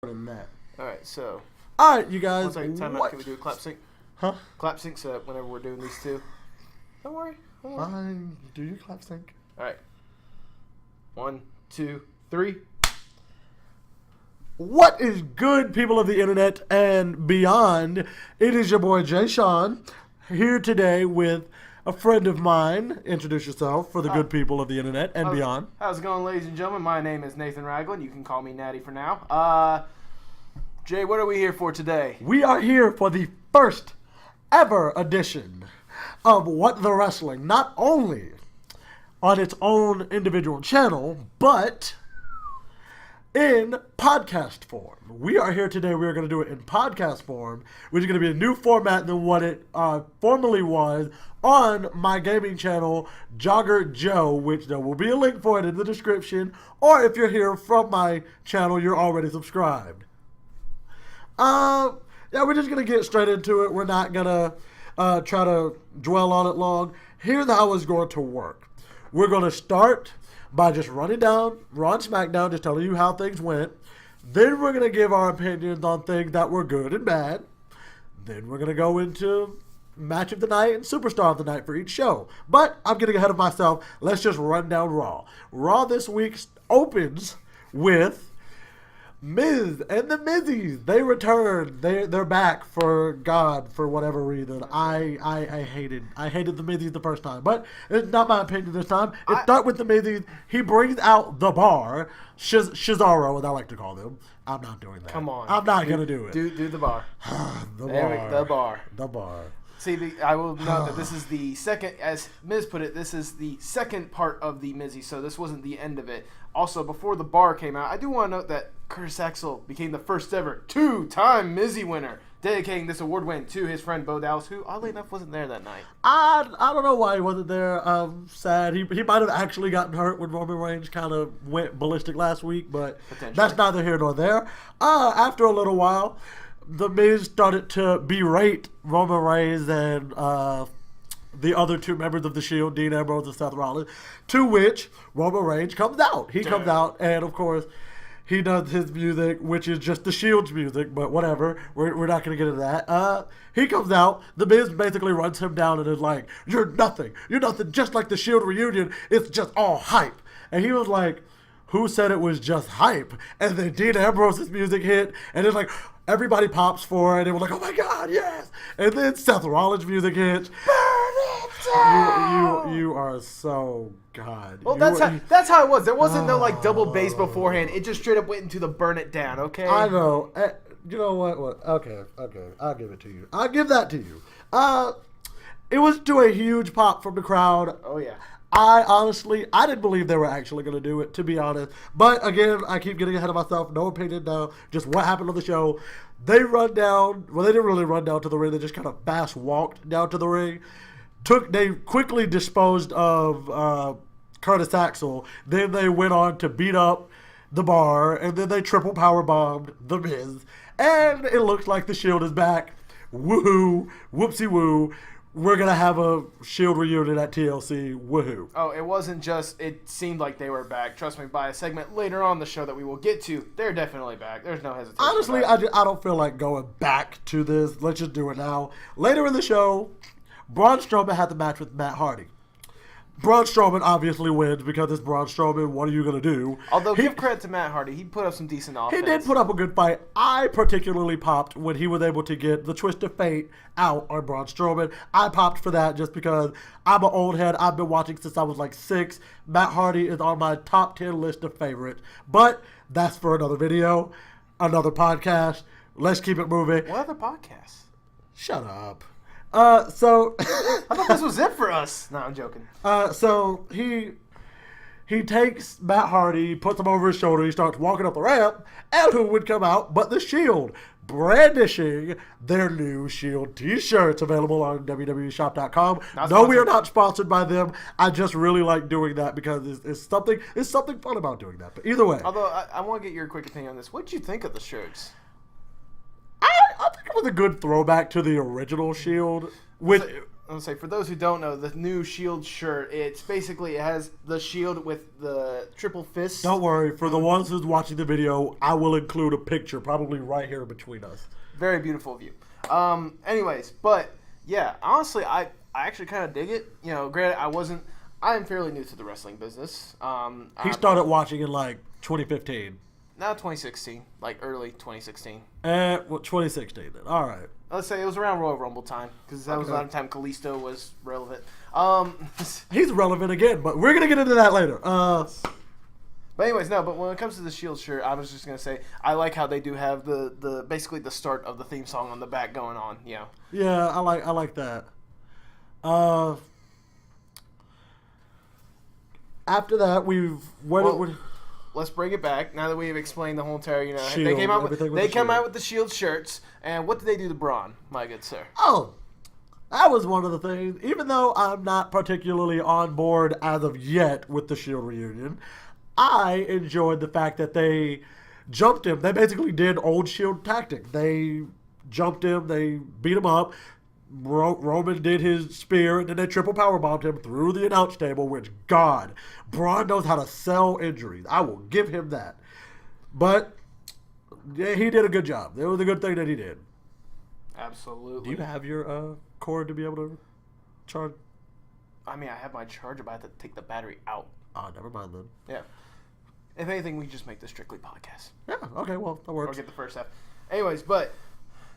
Than that. Alright, so. Alright, you guys. One second, time out. Can we do a clap sync? Huh? Clap sync so that whenever we're doing these two. Don't worry. Fine. Do your clap sync. Alright. 1, 2, 3. What is good, people of the internet and beyond? It is your boy Jay Sean here today with a friend of mine. Introduce yourself for the good people of the internet and beyond. How's it going, ladies and gentlemen? My name is Nathan Ragland. You can call me Natty for now. Jay, what are we here for today? We are here for the first ever edition of What the Wrestling. Not only on its own individual channel, but in podcast form. We are here today. We are going to do it in podcast form, which is going to be a new format than what it formerly was on my gaming channel, Jogger Joe, which there will be a link for it in the description. Or if you're here from my channel, you're already subscribed. Yeah, we're just going to get straight into it. We're not going to try to dwell on it long. Here's how it's going to work. We're going to start by just running down Raw and SmackDown, just telling you how things went. Then we're going to give our opinions on things that were good and bad. Then we're going to go into Match of the Night and Superstar of the Night for each show. But I'm getting ahead of myself. Let's just run down Raw. Raw this week opens with Miz and the Mizzies. They returned. They're back for whatever reason. I hated the Mizzies the first time, but it's not my opinion this time. It starts with the Mizzies. He brings out the Bar, Cesaro, as I like to call them. I'm not doing that. Come on, I'm not gonna do it. Do the Bar. The Bar. See, I will note that this is the second, as Miz put it, this is the second part of the Mizzy, so this wasn't the end of it. Also, before the Bar came out, I do want to note that Curtis Axel became the first ever two-time Mizzy winner, dedicating this award win to his friend Bo Dallas, who, oddly enough, wasn't there that night. I don't know why he wasn't there. I'm sad. He might have actually gotten hurt when Roman Reigns kind of went ballistic last week, but that's neither here nor there. After a little while, The Miz started to berate Roman Reigns and the other two members of the Shield, Dean Ambrose and Seth Rollins, to which Roman Reigns comes out. He comes out, and of course, he does his music, which is just the Shield's music, but whatever. We're not going to get into that. He comes out. The Miz basically runs him down and is like, you're nothing. You're nothing, just like the Shield reunion. It's just all hype. And he was like, who said it was just hype? And then Dean Ambrose's music hit, and it's like, everybody pops for it, and we're like, oh my God, yes! And then Seth Rollins' music hits. Burn it down! You are so God. Well, that's how it was. There wasn't no like double bass beforehand. It just straight up went into the burn it down. Okay. I know. You know what? Okay. I'll give it to you. I'll give that to you. It was to a huge pop from the crowd. Oh yeah. I didn't believe they were actually going to do it, to be honest. But again, I keep getting ahead of myself. No opinion now. Just what happened on the show. They run down. Well, they didn't really run down to the ring. They just kind of fast walked down to the ring. They quickly disposed of Curtis Axel. Then they went on to beat up the Bar. And then they triple power bombed the Miz. And it looks like the Shield is back. Woohoo. Whoopsie woo. We're going to have a Shield reunion at TLC. Woohoo. Oh, it wasn't just, it seemed like they were back. Trust me, by a segment later on the show that we will get to, they're definitely back. There's no hesitation. Honestly, I don't feel like going back to this. Let's just do it now. Later in the show, Braun Strowman had the match with Matt Hardy. Braun Strowman obviously wins because it's Braun Strowman. What are you going to do? Although, give credit to Matt Hardy. He put up some decent offense. He did put up a good fight. I particularly popped when he was able to get the Twist of Fate out on Braun Strowman. I popped for that just because I'm an old head. I've been watching since I was like 6. Matt Hardy is on my top 10 list of favorites. But that's for another video, another podcast. Let's keep it moving. What other podcasts? Shut up. I thought this was it for us. No, I'm joking. So he takes Matt Hardy, puts him over his shoulder, he starts walking up the ramp, and who would come out but the Shield, brandishing their new Shield t-shirts available on www.shop.com. No, we are not sponsored by them. I just really like doing that because it's something fun about doing that. But either way. Although, I want to get your quick opinion on this. What did you think of the shirts? I think it was a good throwback to the original Shield. gonna say, for those who don't know, the new Shield shirt, it has the Shield with the triple fist. Don't worry, for the ones who's watching the video, I will include a picture probably right here between us. Very beautiful view. Anyways, but yeah, honestly, I actually kind of dig it. You know, granted, I am fairly new to the wrestling business. He started watching in like 2015. Now 2016, like early 2016. Well, 2016 then. All right. Let's say it was around Royal Rumble time, because that was around the time Kalisto was relevant. He's relevant again, but we're gonna get into that later. But anyways, no. But when it comes to the Shield shirt, I was just gonna say I like how they do have the basically the start of the theme song on the back going on. You know. Yeah, I like that. After that, Let's bring it back. Now that we've explained the whole entire, Shield, they came out with Shield. the Shield shirts, and what did they do to Braun, my good sir? Oh, that was one of the things. Even though I'm not particularly on board as of yet with the Shield reunion, I enjoyed the fact that they jumped him. They basically did old Shield tactic. They jumped him. They beat him up. Roman did his spear, and then they triple powerbombed him through the announce table, which, God, Braun knows how to sell injuries. I will give him that. But, yeah, he did a good job. It was a good thing that he did. Absolutely. Do you have your cord to be able to charge? I mean, I have my charger, but I have to take the battery out. Oh, never mind then. Yeah. If anything, we just make the Strictly podcast. Yeah, okay, well, that works. Or get the first half. Anyways, but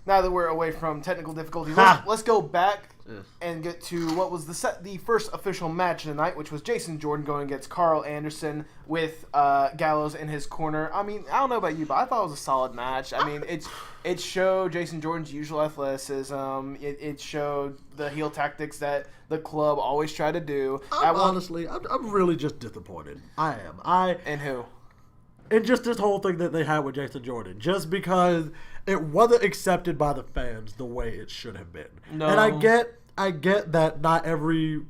now that we're away from technical difficulties, let's go back and get to what was the first official match of the night, which was Jason Jordan going against Carl Anderson with Gallows in his corner. I mean, I don't know about you, but I thought it was a solid match. I mean, it showed Jason Jordan's usual athleticism. It showed the heel tactics that the club always try to do. Honestly, I'm really just disappointed. I am. And who? And just this whole thing that they had with Jason Jordan, just because it wasn't accepted by the fans the way it should have been. No. And I get that not every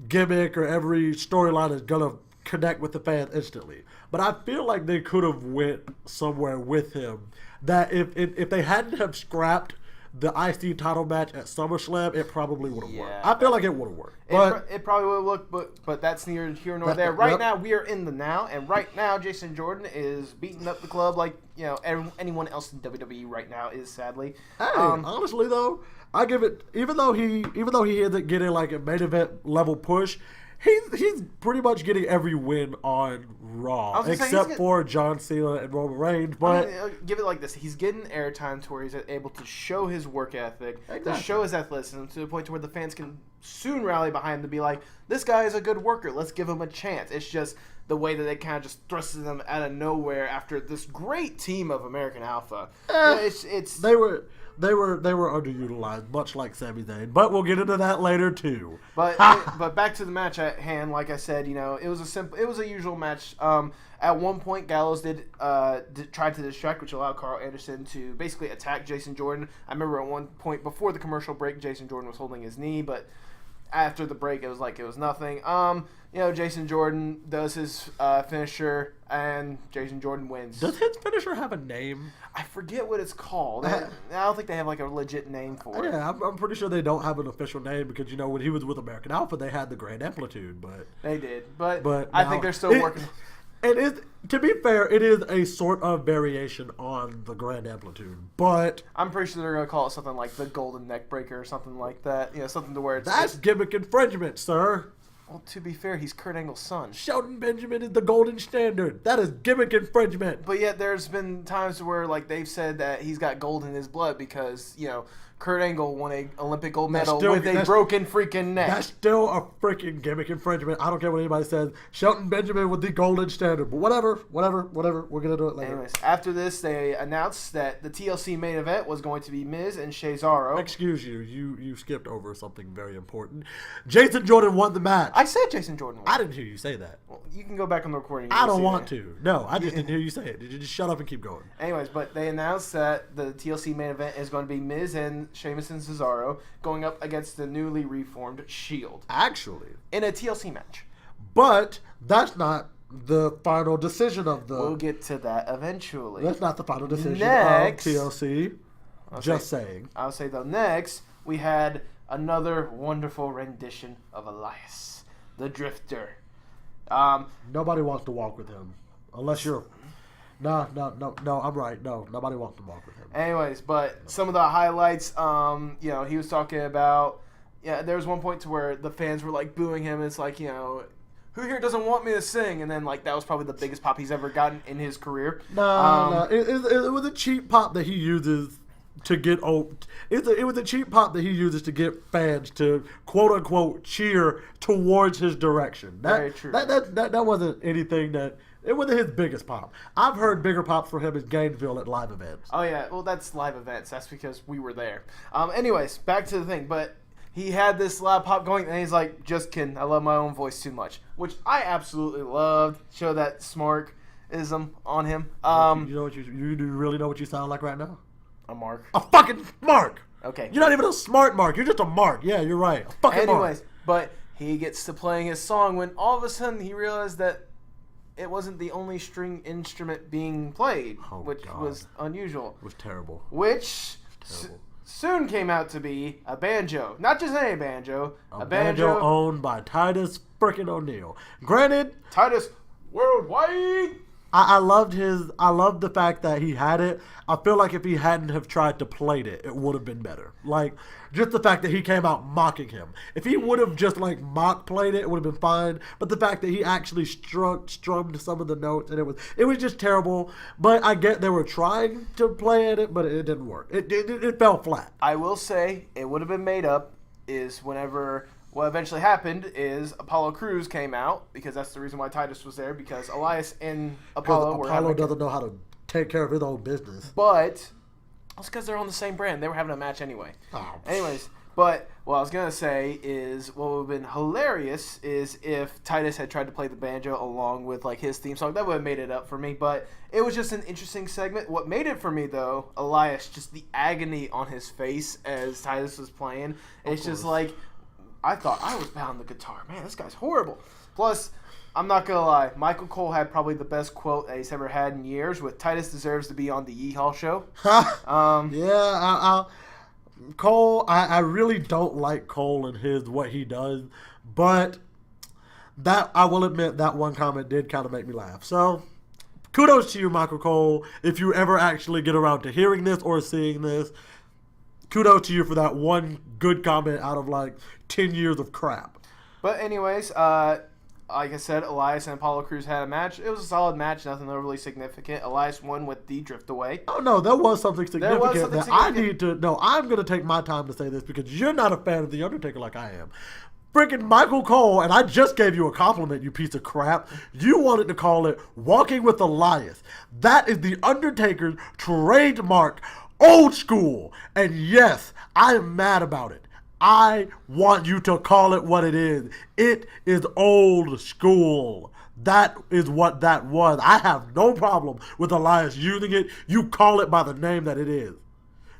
gimmick or every storyline is gonna connect with the fans instantly. But I feel like they could have went somewhere with him that if they hadn't have scrapped the IC title match at SummerSlam, it probably would have worked. I feel like it would have worked. But it probably would have worked, but that's neither here nor there. Right now, we are in the now, and right now, Jason Jordan is beating up the club like anyone else in WWE right now is, sadly. Hey, honestly though, I give it, even though he isn't getting like a main event level push, he's pretty much getting every win on Raw, except for John Cena and Roman Reigns. But give it like this: he's getting airtime to where he's able to show his work ethic, to show his athleticism, to the point to where the fans can soon rally behind him to be like, "This guy is a good worker. Let's give him a chance." It's just the way that they kind of just thrusted them out of nowhere after this great team of American Alpha. They were underutilized, much like Sami Zayn. But we'll get into that later too. But back to the match at hand. Like I said, it was a usual match. At one point, Gallows did try to distract, which allowed Carl Anderson to basically attack Jason Jordan. I remember at one point before the commercial break, Jason Jordan was holding his knee, but after the break, it was like it was nothing. Jason Jordan does his finisher, and Jason Jordan wins. Does his finisher have a name? I forget what it's called. I don't think they have like a legit name for it. Yeah, I'm pretty sure they don't have an official name because when he was with American Alpha, they had the Grand Amplitude, but they did. But I think they're still working. To be fair, it is a sort of variation on the Grand Amplitude, but I'm pretty sure they're gonna call it something like the Golden Neck Breaker or something like that. Something to where it's that's gimmick infringement, sir. Well, to be fair, he's Kurt Angle's son. Shelton Benjamin is the golden standard. That is gimmick infringement. But yet, there's been times where they've said that he's got gold in his blood because Kurt Angle won an Olympic gold medal with a broken freaking neck. That's still a freaking gimmick infringement. I don't care what anybody says. Shelton Benjamin with the golden standard. But whatever. We're going to do it later. Anyways, after this, they announced that the TLC main event was going to be Miz and Cesaro. Excuse you. You skipped over something very important. Jason Jordan won the match. I said Jason Jordan won. I didn't hear you say that. Well, you can go back on the recording. I don't want to. No, I just didn't hear you say it. Just shut up and keep going. Anyways, but they announced that the TLC main event is going to be Miz and Sheamus and Cesaro going up against the newly reformed Shield. Actually. In a TLC match. But that's not the final decision of the... We'll get to that eventually. That's not the final decision Next, of TLC. Just saying. I'll say though, next we had another wonderful rendition of Elias, the Drifter. Nobody wants to walk with him. Unless you're... No, I'm right. No, nobody wants to walk with him. Anyways, but some of the highlights, he was talking about... Yeah, there was one point to where the fans were, like, booing him. It's like, who here doesn't want me to sing? And then, like, that was probably the biggest pop he's ever gotten in his career. No. It was a cheap pop that he uses to get old. It was a cheap pop that he uses to get fans to quote unquote cheer towards his direction. Very true. That wasn't anything that. It wasn't his biggest pop. I've heard bigger pops for him as Gainesville at live events. Oh yeah, well that's live events. That's because we were there. Anyways, back to the thing. But he had this loud pop going, and he's like, "Just kidding. I love my own voice too much," which I absolutely loved. Show that smarkism on him. You know what you really know what you sound like right now? A mark. A fucking mark. Okay. You're not even a smart mark. You're just a mark. Yeah, you're right. A fucking mark. But he gets to playing his song when all of a sudden he realized that it wasn't the only string instrument being played, which was unusual. It was terrible. Which soon came out to be a banjo. Not just any banjo. A banjo owned by Titus frickin' O'Neil. Granted, Titus Worldwide. I loved the fact that he had it. I feel like if he hadn't have tried to play it would have been better. Like, just the fact that he came out mocking him. If he would have just, like, mock played it would have been fine. But the fact that he actually strummed some of the notes, and it was just terrible. But I get they were trying to play at it, but it didn't work. It fell flat. I will say it would have been made up is whenever... What eventually happened is Apollo Crews came out, because that's the reason why Titus was there, because Elias and Apollo were Apollo doesn't know how to take care of his own business. But it's because they're on the same brand. They were having a match anyway. Oh. Anyways, but what I was going to say is what would have been hilarious is if Titus had tried to play the banjo along with like his theme song. That would have made it up for me, but it was just an interesting segment. What made it for me, though, Elias, just the agony on his face as Titus was playing. It's just like... I thought I was pounding the guitar. Man, this guy's horrible. Plus, I'm not going to lie. Michael Cole had probably the best quote that he's ever had in years with Titus deserves to be on the Yeehaw show. Cole, I really don't like Cole and what he does. But that I will admit that one comment did kind of make me laugh. So, kudos to you, Michael Cole. If you ever actually get around to hearing this or seeing this, kudos to you for that one good comment out of like 10 years of crap. But anyways, like I said, Elias and Apollo Crews had a match. It was a solid match, nothing overly significant. Elias won with the drift away. Oh no, there was something significant. I need to know. I'm going to take my time to say this because you're not a fan of The Undertaker like I am. Freaking Michael Cole, and I just gave you a compliment, you piece of crap. You wanted to call it Walking with Elias. That is The Undertaker's trademark. Old school. And yes, I am mad about it. I want you to call it what it is. It is old school. That is what that was. I have no problem with Elias using it. You call it by the name that it is.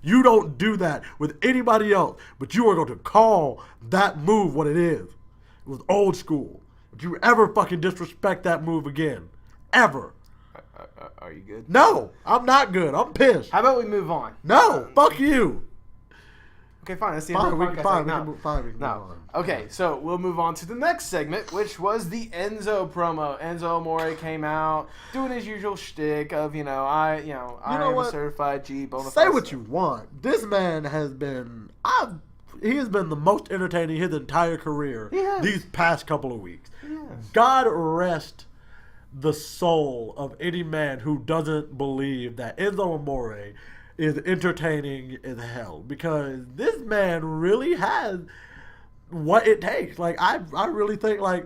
You don't do that with anybody else, but you are going to call that move what it is. It was old school. Don't you ever fucking disrespect that move again. Ever. Are you good? No, I'm not good. I'm pissed. How about we move on? No, fuck you. Okay, fine. That's the end of the podcast. We can move on. Okay, so we'll move on to the next segment, which was the Enzo promo. Enzo Amore came out doing his usual shtick of, I'm a certified G bona fide. Say what you want. This man has been, he has been the most entertaining his entire career these past couple of weeks. Yes. God rest the soul of any man who doesn't believe that Enzo Amore is entertaining as hell, because this man really has what it takes. Like I really think, like,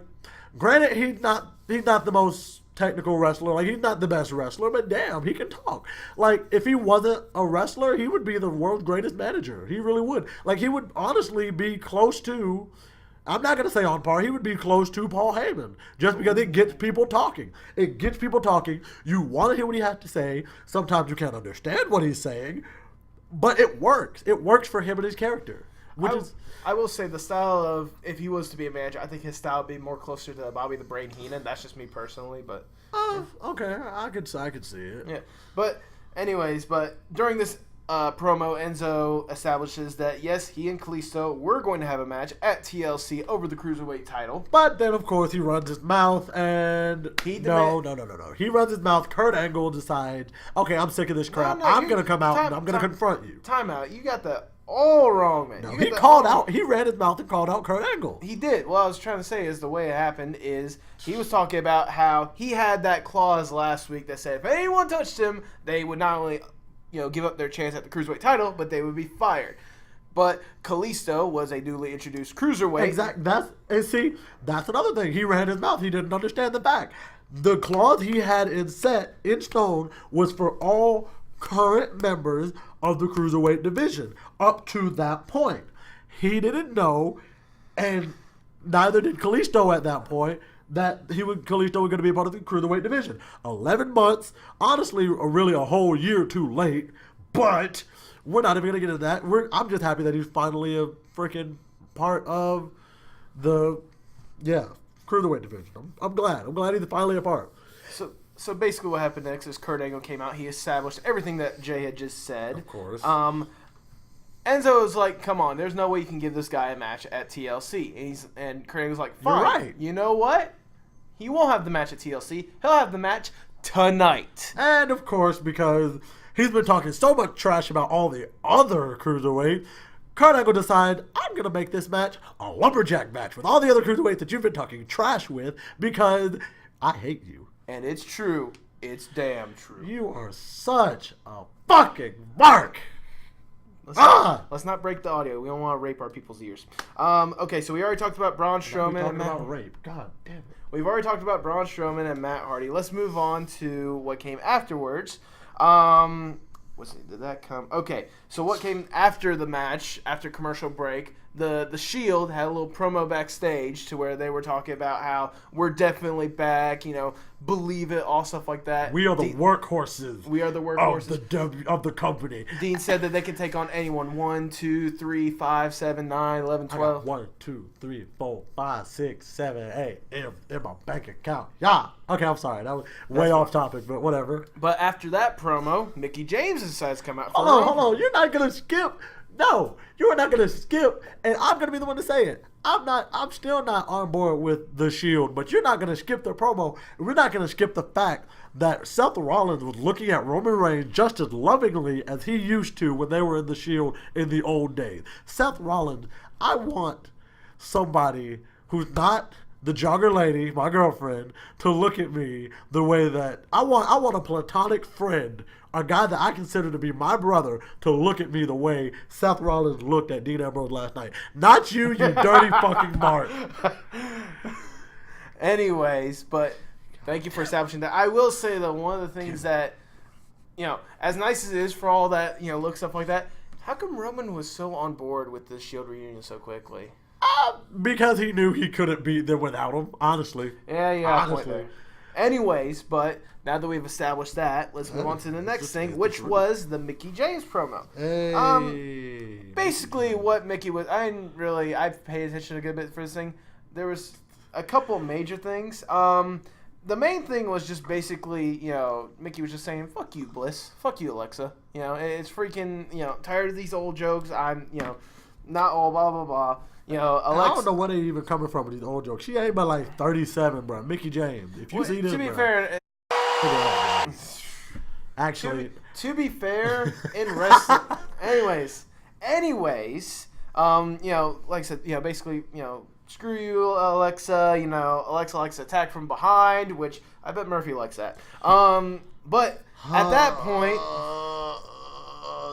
granted he's not the most technical wrestler, like he's not the best wrestler, but damn, he can talk. Like if he wasn't a wrestler, he would be the world's greatest manager. He really would. Like he would honestly be close to, I'm not going to say on par, he would be close to Paul Heyman, just because it gets people talking. It gets people talking. You want to hear what he has to say. Sometimes you can't understand what he's saying, but it works. It works for him and his character. I will say the style of, if he was to be a manager, I think his style would be more closer to Bobby the Brain Heenan. That's just me personally, but... Okay, I could see it. Yeah, but anyways, during this promo, Enzo establishes that yes, he and Kalisto were going to have a match at TLC over the Cruiserweight title. But then, of course, he runs his mouth and no. He runs his mouth. Kurt Angle decides, okay, I'm sick of this crap. I'm gonna come out and I'm gonna confront you. Time out. You got that all wrong, man. No, he called out. He ran his mouth and called out Kurt Angle. He did. What I was trying to say is the way it happened is he was talking about how he had that clause last week that said if anyone touched him, they would not only give up their chance at the Cruiserweight title, but they would be fired. But Kalisto was a newly introduced Cruiserweight. Exactly. That's another thing. He ran his mouth. He didn't understand the fact. The clause he had in stone was for all current members of the Cruiserweight division up to that point. He didn't know, and neither did Kalisto at that point, that Kalisto was going to be a part of the Cruiserweight division. 11 months, honestly, really a whole year too late, but we're not even going to get into that. I'm just happy that he's finally a freaking part of the, Cruiserweight division. I'm glad. I'm glad he's finally a part. So basically what happened next is Kurt Angle came out. He established everything that Jay had just said. Of course. Enzo was like, come on, there's no way you can give this guy a match at TLC. And Kurt Angle's like, fine. You're right. You know what? He won't have the match at TLC. He'll have the match tonight. And, of course, because he's been talking so much trash about all the other Cruiserweights, Kurt Angle decided, I'm going to make this match a lumberjack match with all the other Cruiserweights that you've been talking trash with because I hate you. And it's true. It's damn true. You are such a fucking mark. Let's not break the audio. We don't want to rape our people's ears. Okay, so we already talked about Braun Strowman and Matt. About rape. God damn it. We've already talked about Braun Strowman and Matt Hardy. Let's move on to what came afterwards. Did that come? Okay, so what came after the match, after commercial break? The Shield had a little promo backstage to where they were talking about how we're definitely back, believe it, all stuff like that. We are the workhorses. We are the workhorses of the company. Dean said that they can take on anyone. 1, 2, 3, 5, 7, 9, 11, 12. 1, 2, 3, 4, 5, 6, 7, 8 in my bank account. Yeah. Okay, I'm sorry. That was way off topic, but whatever. But after that promo, Mickie James decides to come out. Hold on. You're not going to skip. No, you are not going to skip, and I'm going to be the one to say it. I'm still not on board with the Shield, but you're not going to skip the promo. We're not going to skip the fact that Seth Rollins was looking at Roman Reigns just as lovingly as he used to when they were in the Shield in the old days. Seth Rollins, I want somebody who's not the jogger lady, my girlfriend, to look at me the way that I want a platonic friend, a guy that I consider to be my brother, to look at me the way Seth Rollins looked at Dean Ambrose last night. Not you, you dirty fucking Mark. Anyways, but thank you for establishing that. I will say, though, one of the things that, as nice as it is for all that, look, stuff like that, how come Roman was so on board with the Shield reunion so quickly? Because he knew he couldn't beat them without him, honestly. Yeah, honestly. Anyways, but now that we've established that, let's move on to the next thing, which was the Mickie James promo. Hey. Basically, what Mickie was, I paid attention a good bit for this thing. There was a couple major things. The main thing was just basically, Mickie was just saying, fuck you, Bliss. Fuck you, Alexa. It's freaking, tired of these old jokes. I'm, not all blah, blah, blah. Alexa. I don't know where they even coming from with these old jokes. She ain't but like 37, bro. Mickie James. If you see this, to be bro, fair, actually, to be fair, in wrestling, anyways, like I said, basically, screw you, Alexa. Alexa likes to attack from behind, which I bet Murphy likes that. But at that point,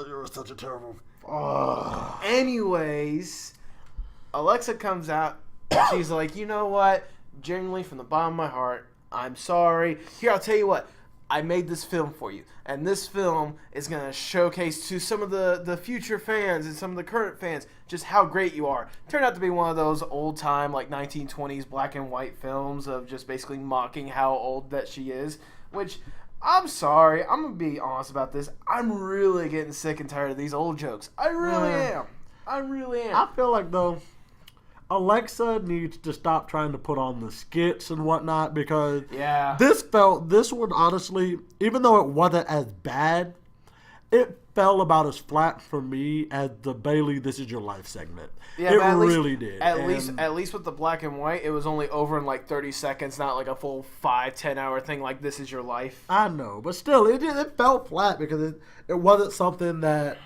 you're such a terrible. Anyways. Alexa comes out, and she's like, you know what? Genuinely, from the bottom of my heart, I'm sorry. Here, I'll tell you what. I made this film for you, and this film is going to showcase to some of the future fans and some of the current fans just how great you are. Turned out to be one of those old-time, 1920s black and white films of just basically mocking how old that she is, which... I'm sorry. I'm going to be honest about this. I'm really getting sick and tired of these old jokes. I really am. I feel like, though, Alexa needs to stop trying to put on the skits and whatnot because this one, honestly, even though it wasn't as bad, it fell about as flat for me as the Bailey "This Is Your Life" segment. Yeah, it but really did. At least with the black and white, it was only over in like 30 seconds, not like a full 5-10 hour thing like "This Is Your Life." I know, but still, it felt flat because it wasn't something that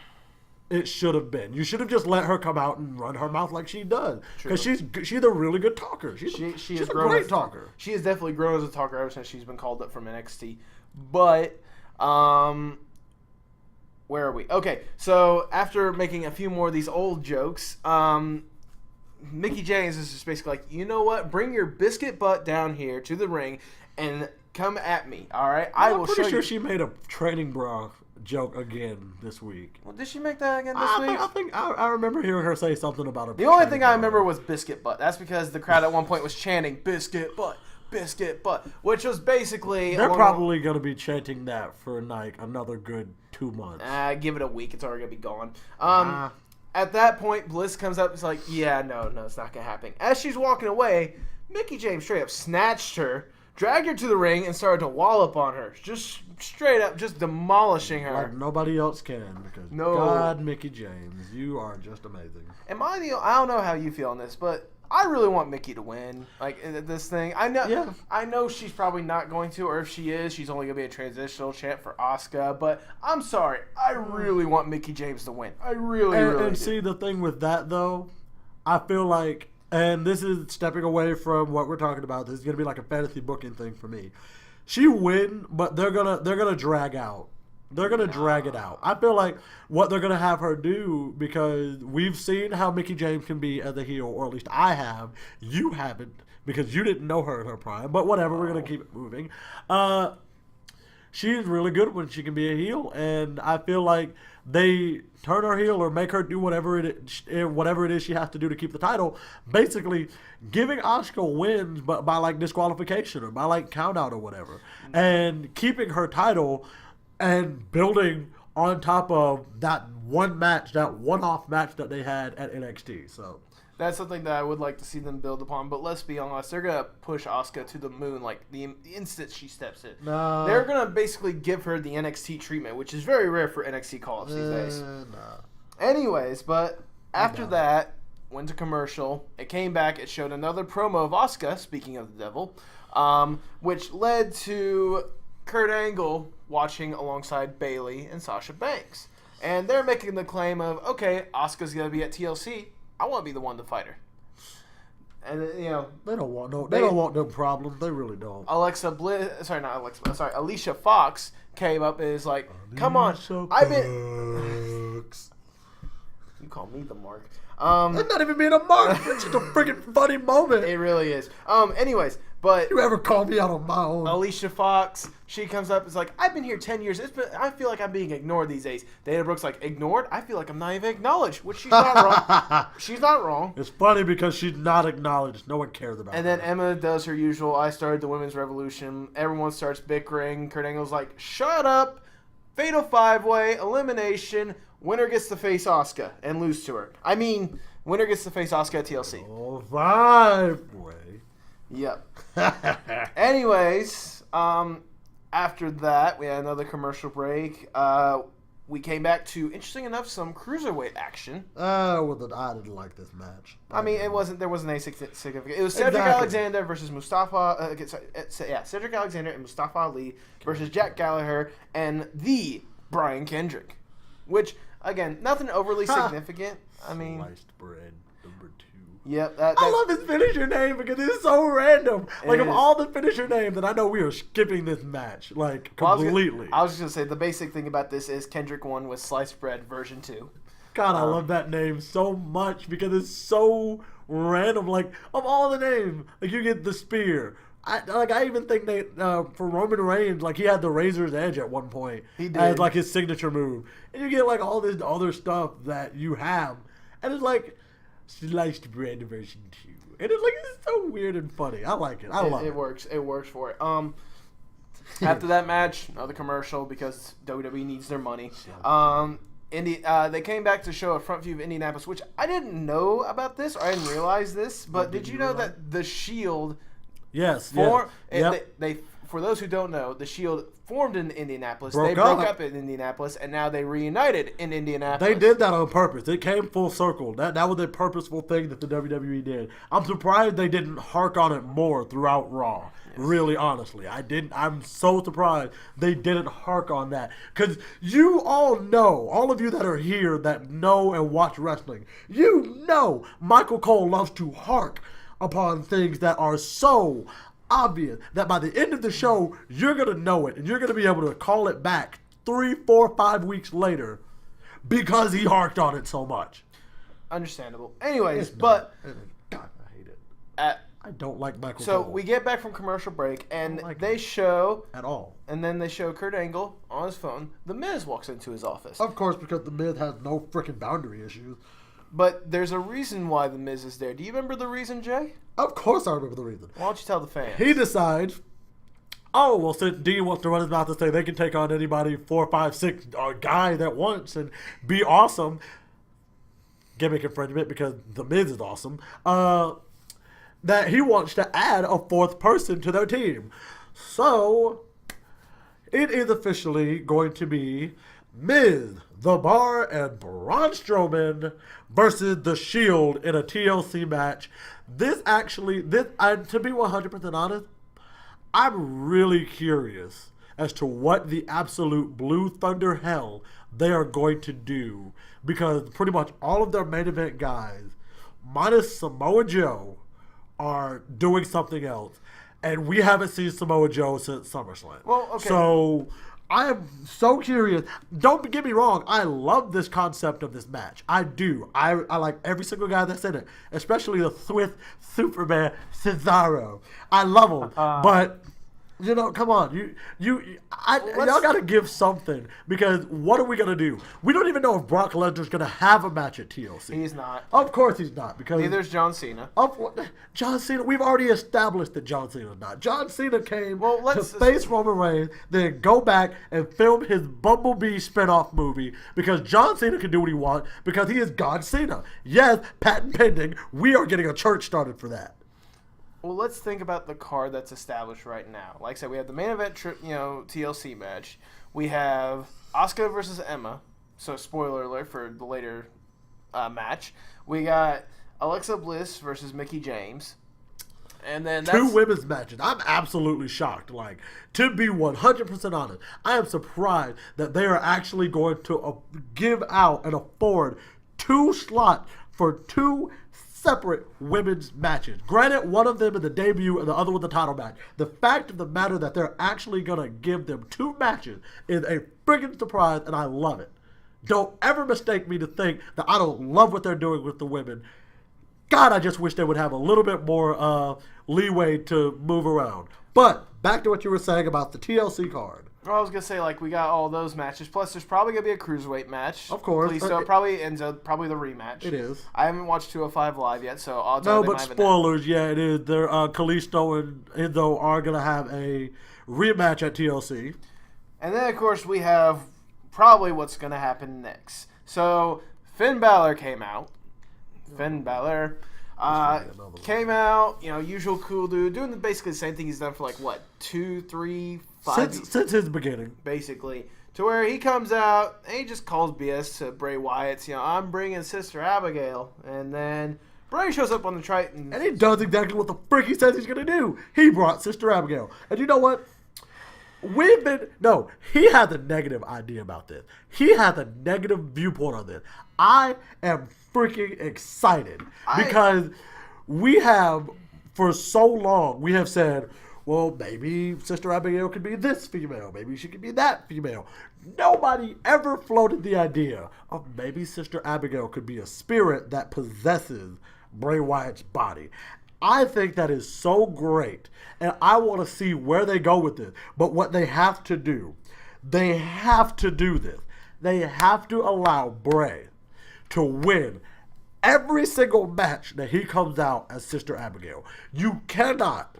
it should have been. You should have just let her come out and run her mouth like she does, because she's a really good talker. She's a great talker. She has definitely grown as a talker ever since she's been called up from NXT. But where are we? Okay, so after making a few more of these old jokes, Mickie James is just basically like, you know what? Bring your biscuit butt down here to the ring and come at me, all right? I'm pretty sure she made a training bra joke again this week. Well, did she make that again this week? I remember hearing her say something about The only thing I remember was biscuit butt. That's because the crowd at one point was chanting biscuit butt, which was basically... They're probably going to be chanting that for like another good 2 months. Give it a week. It's already going to be gone. At that point, Bliss comes up and is like, yeah, no, it's not going to happen. As she's walking away, Mickie James straight up snatched her, dragged her to the ring, and started to wallop on her. Just straight up, just demolishing her. Like nobody else can, because God, Mickie James, you are just amazing. I don't know how you feel on this, but I really want Mickie to win, like this thing. I know she's probably not going to, or if she is, she's only going to be a transitional champ for Asuka. But I'm sorry, I really want Mickie James to win. I really do. See, the thing with that though, I feel like, and this is stepping away from what we're talking about. This is going to be like a fantasy booking thing for me. She win, but they're gonna drag out. They're going to drag it out. I feel like what they're going to have her do, because we've seen how Mickie James can be as a heel, or at least I have. You haven't, because you didn't know her in her prime. But whatever, we're going to keep it moving. She's really good when she can be a heel, and I feel like they turn her heel or make her do whatever it is she has to do to keep the title, basically giving Asuka wins, but by like disqualification or by like count out or whatever, and keeping her title and building on top of that one-off match that they had at NXT. So that's something that I would like to see them build upon. But let's be honest, they're gonna push Asuka to the moon like the instant she steps in. No. They're gonna basically give her the NXT treatment, which is very rare for NXT call-ups these days. No. Anyways, but after that, went to commercial. It came back. It showed another promo of Asuka. Speaking of the devil, which led to Kurt Angle watching alongside Bayley and Sasha Banks. And they're making the claim of, okay, Asuka's going to be at TLC. I want to be the one to fight her. And, you know... They don't want no problems. They really don't. Alicia Fox came up and is like, come on. I've been... You call me the mark. That's not even being a mark. It's just a freaking funny moment. It really is. Anyways, but... You ever call me out on my own? Alicia Fox, she comes up and is like, I've been here 10 years. I feel like I'm being ignored these days. Dana Brooke's like, ignored? I feel like I'm not even acknowledged. Which she's not wrong. She's not wrong. It's funny because she's not acknowledged. No one cares about her. And then Emma does her usual, I started the women's revolution. Everyone starts bickering. Kurt Angle's like, shut up. Fatal 5-way, elimination. Winner gets to face Asuka and lose to her. I mean, winner gets to face Asuka at TLC. Oh, 5-way. Yep. Anyways, after that, we had another commercial break. We came back to, interesting enough, some cruiserweight action. I didn't like this match. I mean, there wasn't any significant. It was Cedric Alexander versus Mustafa. Cedric Alexander and Mustafa Ali versus Jack Gallagher and the Brian Kendrick. Which, again, nothing overly significant. I mean, sliced bread number 2. Yep. I love his finisher name because it's so random. Like, of all the finisher names, and I know we are skipping this match, like, completely. I was just going to say, the basic thing about this is Kendrick won with sliced bread version 2. God, I love that name so much because it's so random. Like, of all the names, like, you get the spear. I even think they, for Roman Reigns, like, he had the Razor's Edge at one point. He did. As, like, his signature move. And you get, like, all this other stuff that you have. And it's like, sliced bread version 2. And it's like, it's so weird and funny. I like it. I love it. It works. It works for it. After that match, another commercial because WWE needs their money. They came back to show a front view of Indianapolis, which I didn't know about this, or I didn't realize this, but did you know that the Shield... Yes. For those who don't know, the Shield formed in Indianapolis. Broke They broke up. up in Indianapolis, and now they reunited in Indianapolis. They did that on purpose. It came full circle. That was a purposeful thing that the WWE did. I'm surprised they didn't hark on it more throughout Raw. Really, honestly, I'm so surprised they didn't hark on that, because you all know, all of you that are here that know and watch wrestling, you know Michael Cole loves to hark upon things that are so obvious that by the end of the show you're gonna know it and you're gonna be able to call it back 3, 4, 5 weeks later because he harked on it so much. Understandable. Anyways, It's but not. God, I hate it. I don't like Michael So Cole we get back from commercial break, and like they show, at all. and then they show Kurt Angle on his phone. The Miz walks into his office. Of course, because the Miz has no freaking boundary issues. But there's a reason why the Miz is there. Do you remember the reason, Jay? Of course I remember the reason. Why don't you tell the fans? He decides, oh, well, since Dean wants to run his mouth and say they can take on anybody 4, 5, 6 guy that wants and be awesome, gimmick infringement because the Miz is awesome, that he wants to add a 4th person to their team. So, it is officially going to be Miz, The Bar, and Braun Strowman versus The Shield in a TLC match. To be 100% honest, I'm really curious as to what the absolute Blue Thunder hell they are going to do, because pretty much all of their main event guys, minus Samoa Joe, are doing something else, and we haven't seen Samoa Joe since SummerSlam. Well, okay. So I am so curious. Don't get me wrong. I love this concept of this match. I do. I like every single guy that's in it, especially the Swift Superman Cesaro. I love him, but. You know, come on, y'all got to give something, because what are we gonna do? We don't even know if Brock Lesnar's gonna have a match at TLC. He's not. Of course he's not, because Neither is John Cena. John Cena. We've already established that John Cena's not. John Cena came Well, to face Roman Reigns, then go back and film his Bumblebee spinoff movie, because John Cena can do what he wants because he is God Cena. Yes, patent pending. We are getting a church started for that. Well, let's think about the card that's established right now. Like I said, we have the main event, TLC match. We have Asuka versus Emma. So, spoiler alert for the later match. We got Alexa Bliss versus Mickie James. And then that's 2 women's matches. I'm absolutely shocked. Like, to be 100% honest, I am surprised that they are actually going to give out and afford 2 slots for 2 separate women's matches. Granted, one of them in the debut and the other one the title match. The fact of the matter that they're actually going to give them 2 matches is a friggin' surprise, and I love it. Don't ever mistake me to think that I don't love what they're doing with the women. God, I just wish they would have a little bit more leeway to move around. But back to what you were saying about the TLC card. Well, I was going to say, like, we got all those matches. Plus, there's probably going to be a cruiserweight match. Of course. Please, so it probably ends up the rematch. It is. I haven't watched 205 Live yet, so odds No, are they but might have spoilers, yeah, it is. They're, Kalisto and Enzo are going to have a rematch at TLC. And then, of course, we have probably what's going to happen next. So, Finn Balor came out. Finn Balor came out, usual cool dude, doing basically the same thing he's done for, 2, 3, 5 Since his beginning. basically. To where he comes out and he just calls BS to Bray Wyatt. I'm bringing Sister Abigail. And then Bray shows up on the Triton. And he does exactly what the frick he says he's going to do. He brought Sister Abigail. And you know what? He had the negative idea about this. He had the negative viewpoint on this. I am freaking excited because we have, for so long, we have said, well, maybe Sister Abigail could be this female. Maybe she could be that female. Nobody ever floated the idea of maybe Sister Abigail could be a spirit that possesses Bray Wyatt's body. I think that is so great, and I want to see where they go with this. But what they have to do, they have to do this. They have to allow Bray to win every single match that he comes out as Sister Abigail. You cannot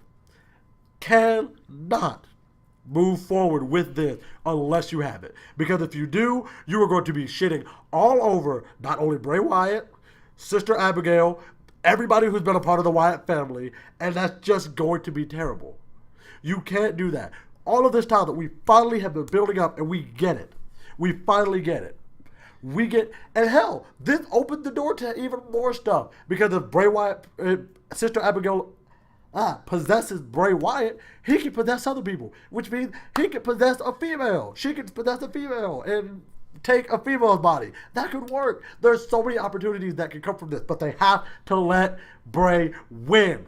move forward with this unless you have it. Because if you do, you are going to be shitting all over not only Bray Wyatt, Sister Abigail, everybody who's been a part of the Wyatt family, and that's just going to be terrible. You can't do that. all of this time that we finally have been building up, and we get it. We finally get it. And hell, this opened the door to even more stuff because if Bray Wyatt, Sister Abigail, possesses Bray Wyatt, he can possess other people, which means he can possess a female. She can possess a female and take a female's body. That could work. There's so many opportunities that can come from this, but they have to let Bray win.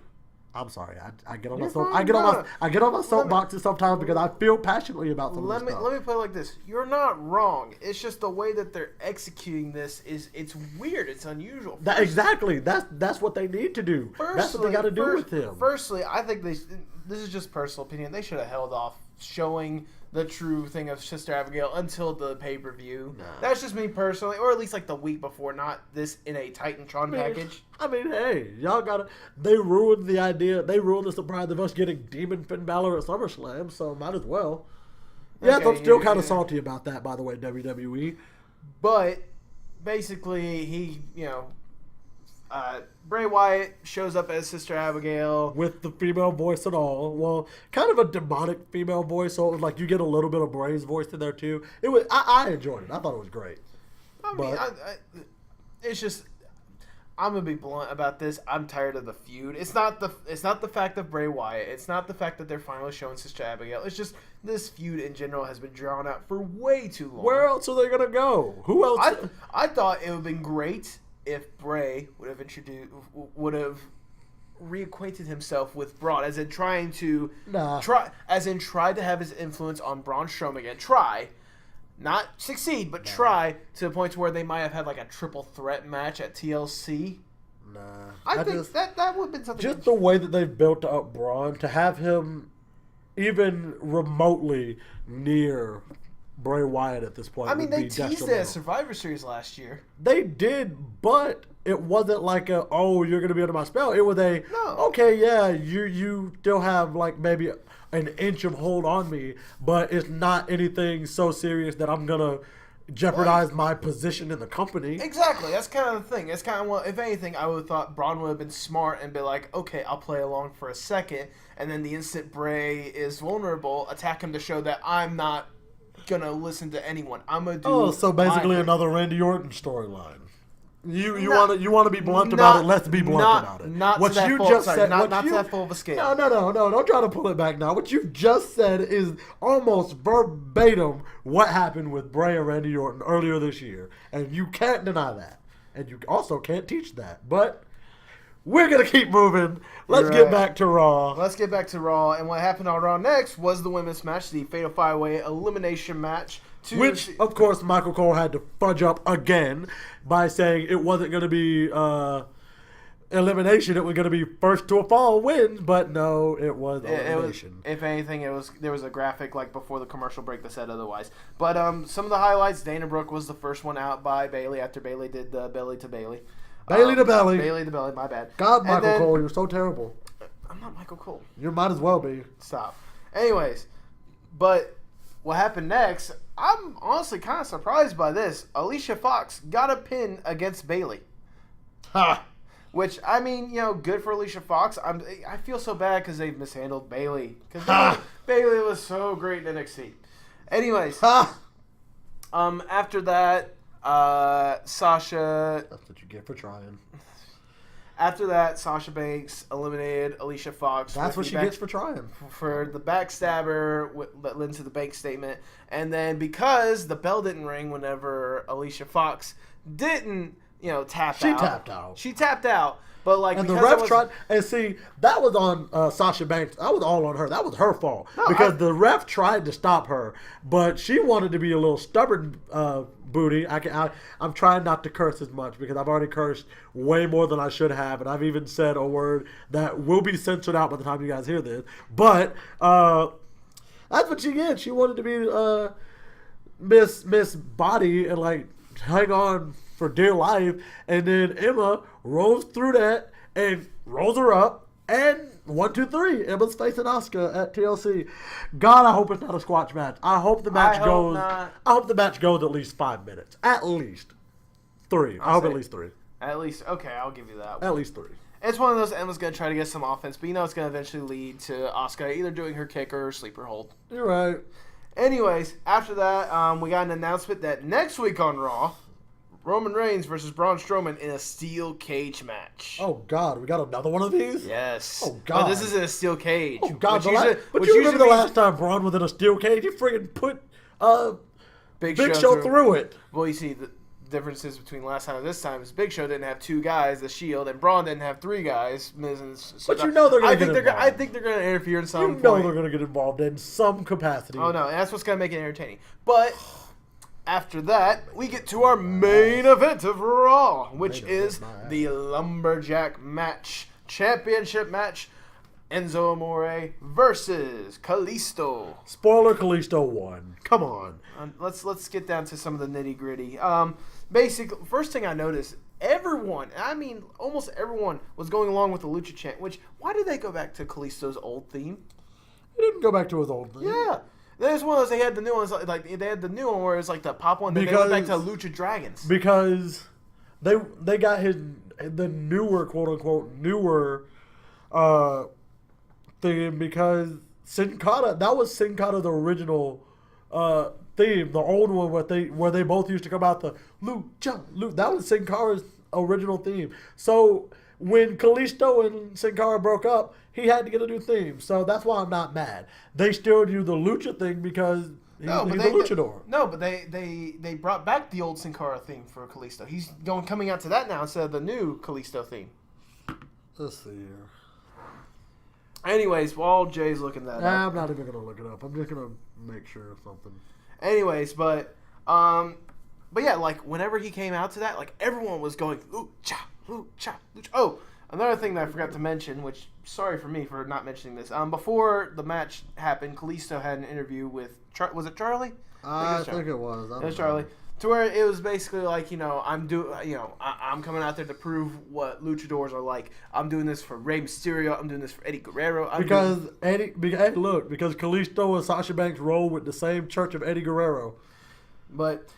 I'm sorry. I get on my soapboxes sometimes because I feel passionately about some of this stuff. Let me put it like this. You're not wrong. It's just the way that they're executing this it's weird. It's unusual. Exactly. That's what they need to do. That's what they got to do with him. Firstly, I think this is just personal opinion. They should have held off showing the true thing of Sister Abigail until the pay-per-view. Nah. That's just me personally, or at least like the week before, not this in a Titantron package. I mean, hey, y'all gotta. They ruined the idea. They ruined the surprise of us getting Demon Finn Balor at SummerSlam, so might as well. Yes, I'm still kind of salty about that, by the way, WWE. But basically, Bray Wyatt shows up as Sister Abigail with the female voice and all. Well, kind of a demonic female voice, so it was like you get a little bit of Bray's voice in there too. It was. I enjoyed it. I thought it was great. It's just. I'm gonna be blunt about this. I'm tired of the feud. It's not the fact of Bray Wyatt. It's not the fact that they're finally showing Sister Abigail. It's just this feud in general has been drawn out for way too long. Where else are they gonna go? Who else? I thought it would have been great if Bray would have reacquainted himself with Braun, as in tried to have his influence on Braun Strowman again. Not succeed, but try to the point where they might have had like a triple threat match at TLC. Nah. I think that would have been something. Just the way that they've built up Braun, to have him even remotely near Bray Wyatt at this point. I mean, they teased it at Survivor Series last year. They did, but it wasn't like you're going to be under my spell. It was you still have like maybe an inch of hold on me, but it's not anything so serious that I'm going to jeopardize my position in the company. Exactly. That's kind of the thing. It's kind of what, if anything, I would have thought Braun would have been smart and be like, okay, I'll play along for a second, and then the instant Bray is vulnerable, attack him to show that I'm not going to listen to anyone. I'm going to do so basically another Randy Orton storyline. You want to be blunt about it? Let's be blunt about it. Not to that full of a scale. No. Don't try to pull it back now. What you've just said is almost verbatim what happened with Bray and Randy Orton earlier this year, and you can't deny that, and you also can't teach that. But we're gonna keep moving. Let's get back to Raw. And what happened on Raw next was the women's match, the Fatal 5-Way Elimination match. Which, of course, Michael Cole had to fudge up again by saying it wasn't going to be elimination. It was going to be first to a fall wins, but no, it was elimination. If anything, there was a graphic like before the commercial break that said otherwise. But some of the highlights: Dana Brooke was the first one out by Bayley after Bayley did the belly to Bayley. Bayley to belly. Bayley to belly. My bad. God, Michael Cole, you're so terrible. I'm not Michael Cole. You might as well be. Stop. Anyways, but what happened next? I'm honestly kind of surprised by this. Alicia Fox got a pin against Bayley. Ha! Which, I mean, good for Alicia Fox. I feel so bad because they've mishandled Bayley. Because Bayley was so great in NXT. Anyways, after that, Sasha... That's what you get for trying. After that, Sasha Banks eliminated Alicia Fox. That's what she gets for trying. For the backstabber that led to the bank statement. And then because the bell didn't ring whenever Alicia Fox didn't, tap out. She tapped out. But and the ref tried. And see, that was on Sasha Banks. That was all on her. That was her fault because the ref tried to stop her, but she wanted to be a little stubborn booty. I'm trying not to curse as much because I've already cursed way more than I should have, and I've even said a word that will be censored out by the time you guys hear this. But that's what she did. She wanted to be Miss Body and like hang on for dear life, and then Emma rolls through that and rolls her up, and 1, 2, 3. Emma's facing Asuka at TLC. God, I hope it's not a squash match. I hope the match goes. I hope the match goes at least 5 minutes. At least 3. I hope at least 3. At least, okay, I'll give you that one. At least 3. It's one of those Emma's going to try to get some offense, but it's going to eventually lead to Asuka either doing her kick or her sleeper hold. You're right. Anyways, after that, we got an announcement that next week on Raw, Roman Reigns versus Braun Strowman in a steel cage match. Oh, God. We got another one of these? Yes. Oh, God. But this is in a steel cage. Oh, God. But you remember the last time Braun was in a steel cage? He friggin' put Big Show through it. Well, you see, the differences between last time and this time is Big Show didn't have 2 guys, the Shield, and Braun didn't have 3 guys. Miz and but they're going to get involved. I think they're going to interfere in some point. They're going to get involved in some capacity. Oh, no. And that's what's going to make it entertaining. But after that, we get to our main event of Raw, which is the Lumberjack match. Championship match. Enzo Amore versus Kalisto. Spoiler: Kalisto won. Come on. Let's get down to some of the nitty gritty. Basically, first thing I noticed, almost everyone was going along with the Lucha chant. Which, why did they go back to Kalisto's old theme? He didn't go back to his old theme. Yeah. There's one of those. They had the new ones, like they had the new one where it's like the pop one. Then they went back to Lucha Dragons because they got the newer, quote unquote newer theme, because Sin Cara, that was Sin Cara's original theme, the old one where they both used to come out the Lucha. That was Sin Cara's original theme. So when Kalisto and Sin Cara broke up, he had to get a new theme. So that's why I'm not mad. They still do the Lucha thing because he's a luchador. But they brought back the old Sin Cara theme for Kalisto. He's coming out to that now instead of the new Kalisto theme. Let's see here. Anyways, while Jay's looking that up. I'm not even going to look it up. I'm just going to make sure of something. Anyways, but yeah, like, whenever he came out to that, like, everyone was going, Lucha, Lucha, Lucha. Oh, another thing that I forgot to mention, which, sorry for me for not mentioning this. Before the match happened, Kalisto had an interview with, was it Charlie? I think it was. It was Charlie. To where it was basically like, I'm coming out there to prove what luchadors are like. I'm doing this for Rey Mysterio. I'm doing this for Eddie Guerrero. Because Kalisto and Sasha Banks roll with the same church of Eddie Guerrero. But,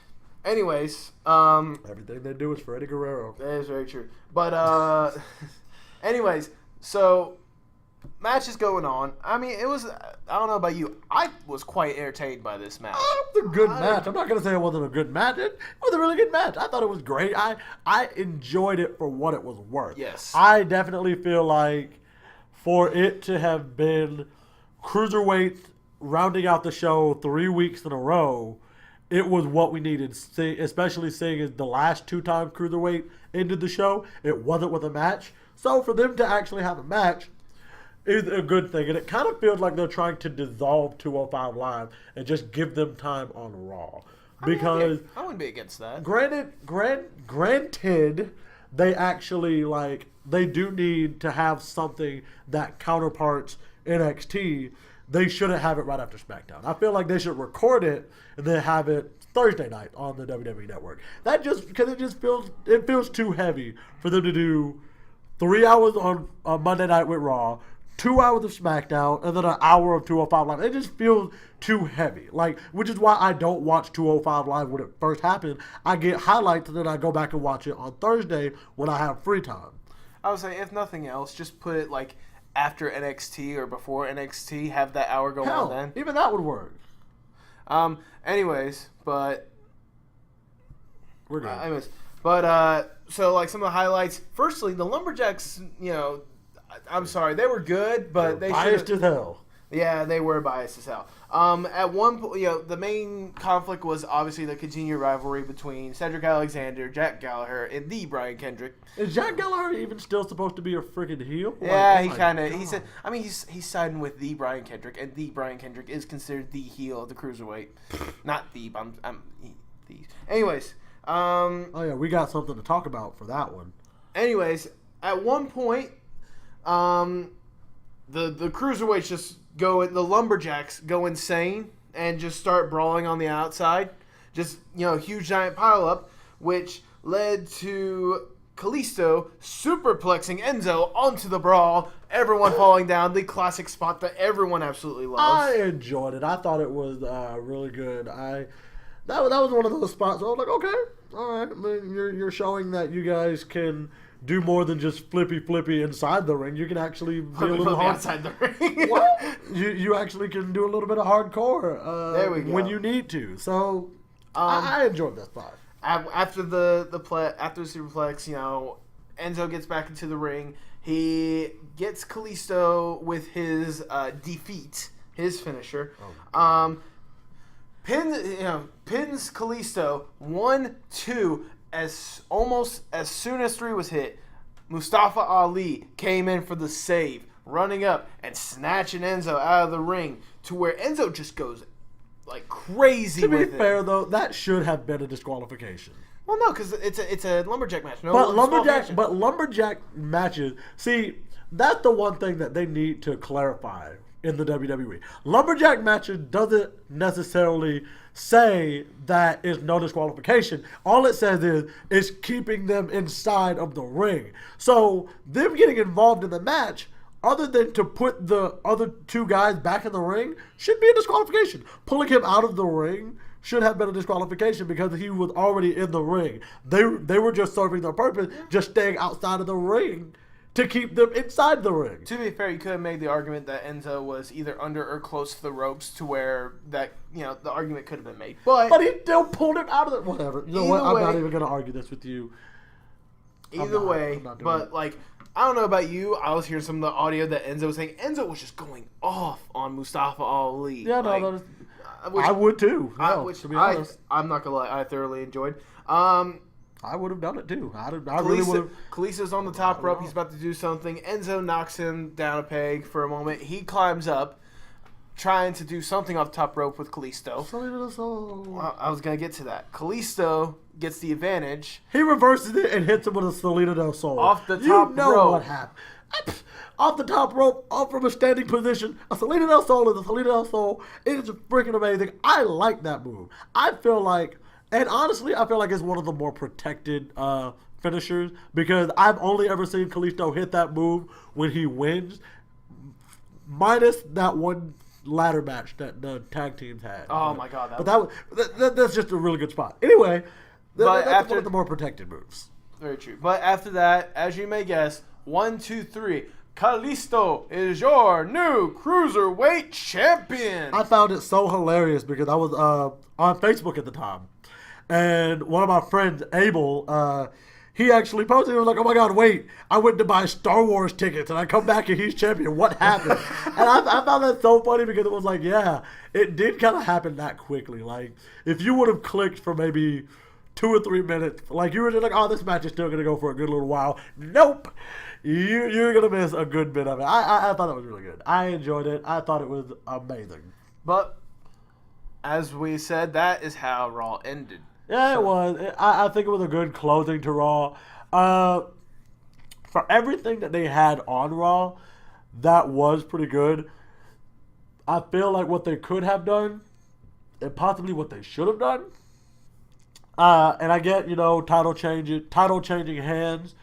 anyways, everything they do is for Eddie Guerrero. That is very true. But, anyways, so match is going on. I mean, it was, I don't know about you, I was quite entertained by this match. It was a good match. I'm not going to say it wasn't a good match. It was a really good match. I thought it was great. I enjoyed it for what it was worth. Yes. I definitely feel like for it to have been Cruiserweight rounding out the show 3 weeks in a row, it was what we needed, especially seeing as the last 2 times Cruiserweight ended the show, it wasn't with a match. So for them to actually have a match is a good thing, and it kind of feels like they're trying to dissolve 205 Live and just give them time on Raw. Because I wouldn't be against that. Granted, they actually they do need to have something that counterparts NXT. They shouldn't have it right after SmackDown. I feel like they should record it and then have it Thursday night on the WWE Network. Because it feels too heavy for them to do 3 hours on Monday night with Raw, 2 hours of SmackDown, and then an hour of 205 Live. It just feels too heavy. Which is why I don't watch 205 Live when it first happened. I get highlights and then I go back and watch it on Thursday when I have free time. I would say, if nothing else, just put it after NXT or before NXT, have that hour go on then. Even that would work. Anyways, but we're good. So some of the highlights. Firstly, the Lumberjacks, I'm sorry, they were good, but they biased as hell. Yeah, they were biased as hell. At one point, the main conflict was obviously the continued rivalry between Cedric Alexander, Jack Gallagher, and the Brian Kendrick. Is Jack Gallagher even still supposed to be a freaking heel? Yeah, he said. I mean, he's siding with the Brian Kendrick, and the Brian Kendrick is considered the heel of the cruiserweight, not the. Anyways. Oh yeah, we got something to talk about for that one. Anyways, at one point, the cruiserweights just the Lumberjacks go insane and just start brawling on the outside. Just, huge giant pile up, which led to Kalisto superplexing Enzo onto the brawl, everyone falling down, the classic spot that everyone absolutely loves. I enjoyed it. I thought it was really good. That was one of those spots where I was like, okay, all right. I mean, you're showing that you guys can do more than just flippy inside the ring. You can actually be a Put little me hard. outside the ring. What? You actually can do a little bit of hardcore There we go. when you need to. So I enjoyed that spot. After the superplex, Enzo gets back into the ring. He gets Kalisto with his defeat, his finisher. Pins Kalisto 1-2 almost as soon as 3 was hit. Mustafa Ali came in for the save, running up and snatching Enzo out of the ring to where Enzo just goes like crazy. To be with fair, it. though, that should have been a disqualification. Well, no, because it's a lumberjack match. No, But disqualification. lumberjack matches. See, that's the one thing that they need to clarify in the WWE. Lumberjack matches doesn't necessarily say that it's no disqualification. All it says is keeping them inside of the ring. So them getting involved in the match, other than to put the other 2 guys back in the ring, should be a disqualification. Pulling him out of the ring should have been a disqualification because he was already in the ring. They were just serving their purpose, just staying outside of the ring to keep them inside the ring. To be fair, you could have made the argument that Enzo was either under or close to the ropes to where that the argument could have been made. But he still pulled him out of it. Whatever. You know what? I'm not even going to argue this with you. Either way, but like, I don't know about you. I was hearing some of the audio that Enzo was saying. Enzo was just going off on Mustafa Ali. Yeah, no, I would too. To be honest, I'm not gonna lie. I thoroughly enjoyed. I would have done it too. I really would have. Kalisto's on the top rope. He's about to do something. Enzo knocks him down a peg for a moment. He climbs up, trying to do something off the top rope with Kalisto. I was going to get to that. Kalisto gets the advantage. He reverses it and hits him with a Salida del Sol. Off the top rope. You know what happened. Off the top rope, off from a standing position, a Salida del Sol is a Salida del Sol. It is freaking amazing. I like that move. I feel like, and honestly, I feel like it's one of the more protected finishers because I've only ever seen Kalisto hit that move when he wins, minus that one ladder match that the tag teams had. Oh my God! That's just a really good spot. Anyway, that's one of the more protected moves. Very true. But after that, as you may guess, 1, 2, 3. Kalisto is your new cruiserweight champion. I found it so hilarious because I was on Facebook at the time, and one of my friends, Abel, he actually posted. He was like, "Oh my God, wait! I went to buy Star Wars tickets, and I come back and he's champion. What happened?" And I found that so funny because it was like, yeah, it did kind of happen that quickly. Like, if you would have clicked for maybe 2 or 3 minutes, like you were just like, "Oh, this match is still gonna go for a good little while." Nope. You're going to miss a good bit of it. I thought it was really good. I enjoyed it. I thought it was amazing. But, as we said, that is how Raw ended. Yeah, it was. I think it was a good closing to Raw. For everything that they had on Raw, that was pretty good. I feel like what they could have done, and possibly what they should have done, and I get, title changing hands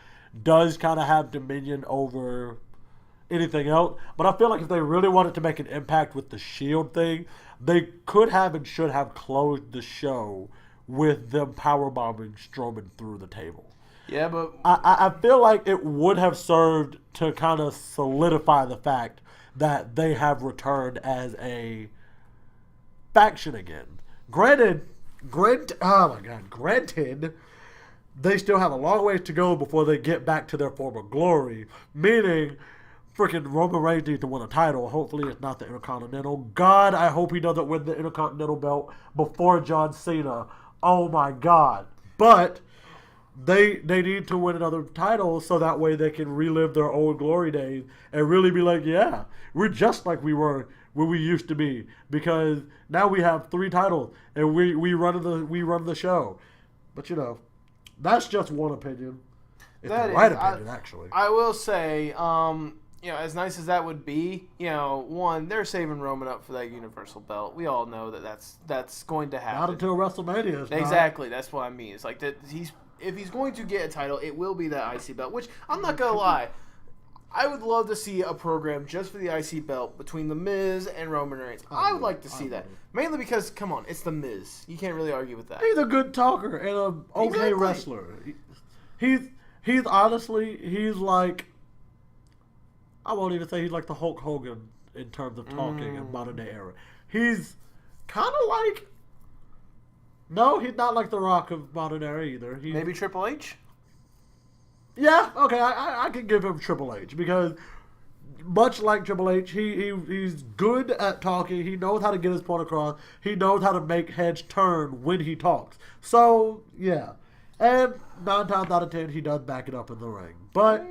does kind of have dominion over anything else. But I feel like if they really wanted to make an impact with the Shield thing, they could have and should have closed the show with them powerbombing Strowman through the table. Yeah, but I feel like it would have served to kind of solidify the fact that they have returned as a faction again. Granted, they still have a long ways to go before they get back to their former glory. Meaning, freaking Roman Reigns needs to win a title. Hopefully it's not the Intercontinental. God, I hope he doesn't win the Intercontinental belt before John Cena. Oh my God. But they need to win another title so that way they can relive their old glory days and really be like, yeah, we're just like we were when we used to be. Because now we have 3 titles and we run the show. But that's just one opinion. It's the right opinion, actually. I will say, as nice as that would be, one, they're saving Roman up for that Universal belt. We all know that's going to happen. Not until WrestleMania. Exactly. That's what I mean. It's like that. If he's going to get a title, it will be that IC belt. Which I'm not gonna lie, I would love to see a program just for the IC belt between The Miz and Roman Reigns. I would like to see that. Mainly because, come on, it's The Miz. You can't really argue with that. He's a good talker and an okay wrestler. He's honestly, he's like, I won't even say he's like the Hulk Hogan in terms of talking in modern day era. He's kind of like, no, he's not like The Rock of modern era either. Maybe Triple H? Yeah, okay, I can give him Triple H because much like Triple H, he's good at talking. He knows how to get his point across. He knows how to make heads turn when he talks. So, yeah. And 9 times out of 10, he does back it up in the ring. But,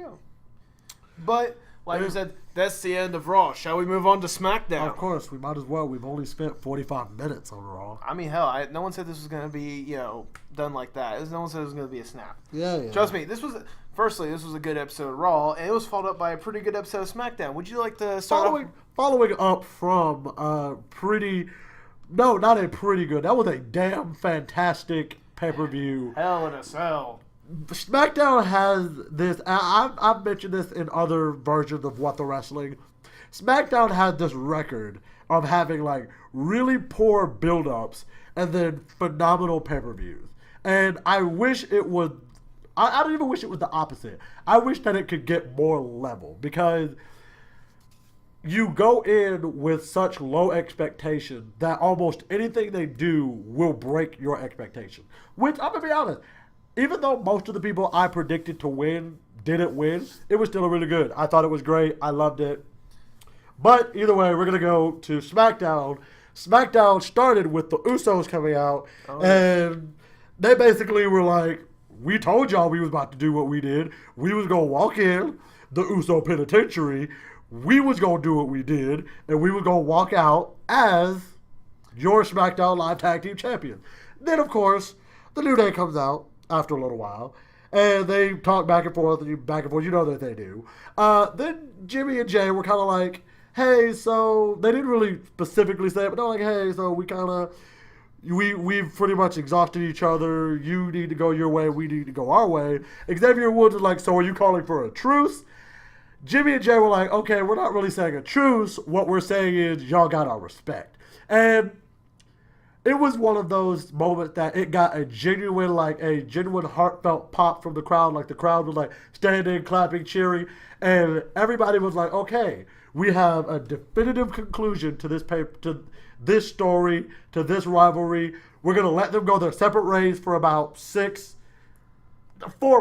like I said, that's the end of Raw. Shall we move on to SmackDown? of course, we might as well. We've only spent 45 minutes on Raw. I mean, hell, no one said this was going to be, done like that. No one said it was going to be a snap. Yeah. Trust me, this was a good episode of Raw, and it was followed up by a pretty good episode of SmackDown. Would you like to start Following up from not a pretty good. That was a damn fantastic pay-per-view. Hell in a Cell. SmackDown has this. I've mentioned this in other versions of What the Wrestling. SmackDown has this record of having like really poor build-ups and then phenomenal pay-per-views. And I wish it would. I don't even wish it was the opposite. I wish that it could get more level because you go in with such low expectation that almost anything they do will break your expectation. Which, I'm going to be honest, even though most of the people I predicted to win didn't win, it was still really good. I thought it was great. I loved it. But either way, we're going to go to SmackDown. SmackDown started with the Usos coming out, and they basically were like, we told y'all we was about to do what we did. We was going to walk in the Uso Penitentiary. We was going to do what we did, and we was going to walk out as your SmackDown Live Tag Team Champions. Then, of course, the New Day comes out after a little while, and they talk back and forth, you know that they do. Then Jimmy and Jay were kind of like, hey, so they didn't really specifically say it, but they're like, hey, so we kind of, we've pretty much exhausted each other. You need to go your way, we need to go our way. Xavier Woods was like, so are you calling for a truce? Jimmy and Jay were like, okay, we're not really saying a truce. What we're saying is y'all got our respect. And it was one of those moments that it got a genuine heartfelt pop from the crowd. Like the crowd was like standing, clapping, cheering, and everybody was like, okay, we have a definitive conclusion to this this story, to this rivalry. We're going to let them go their separate ways for about 4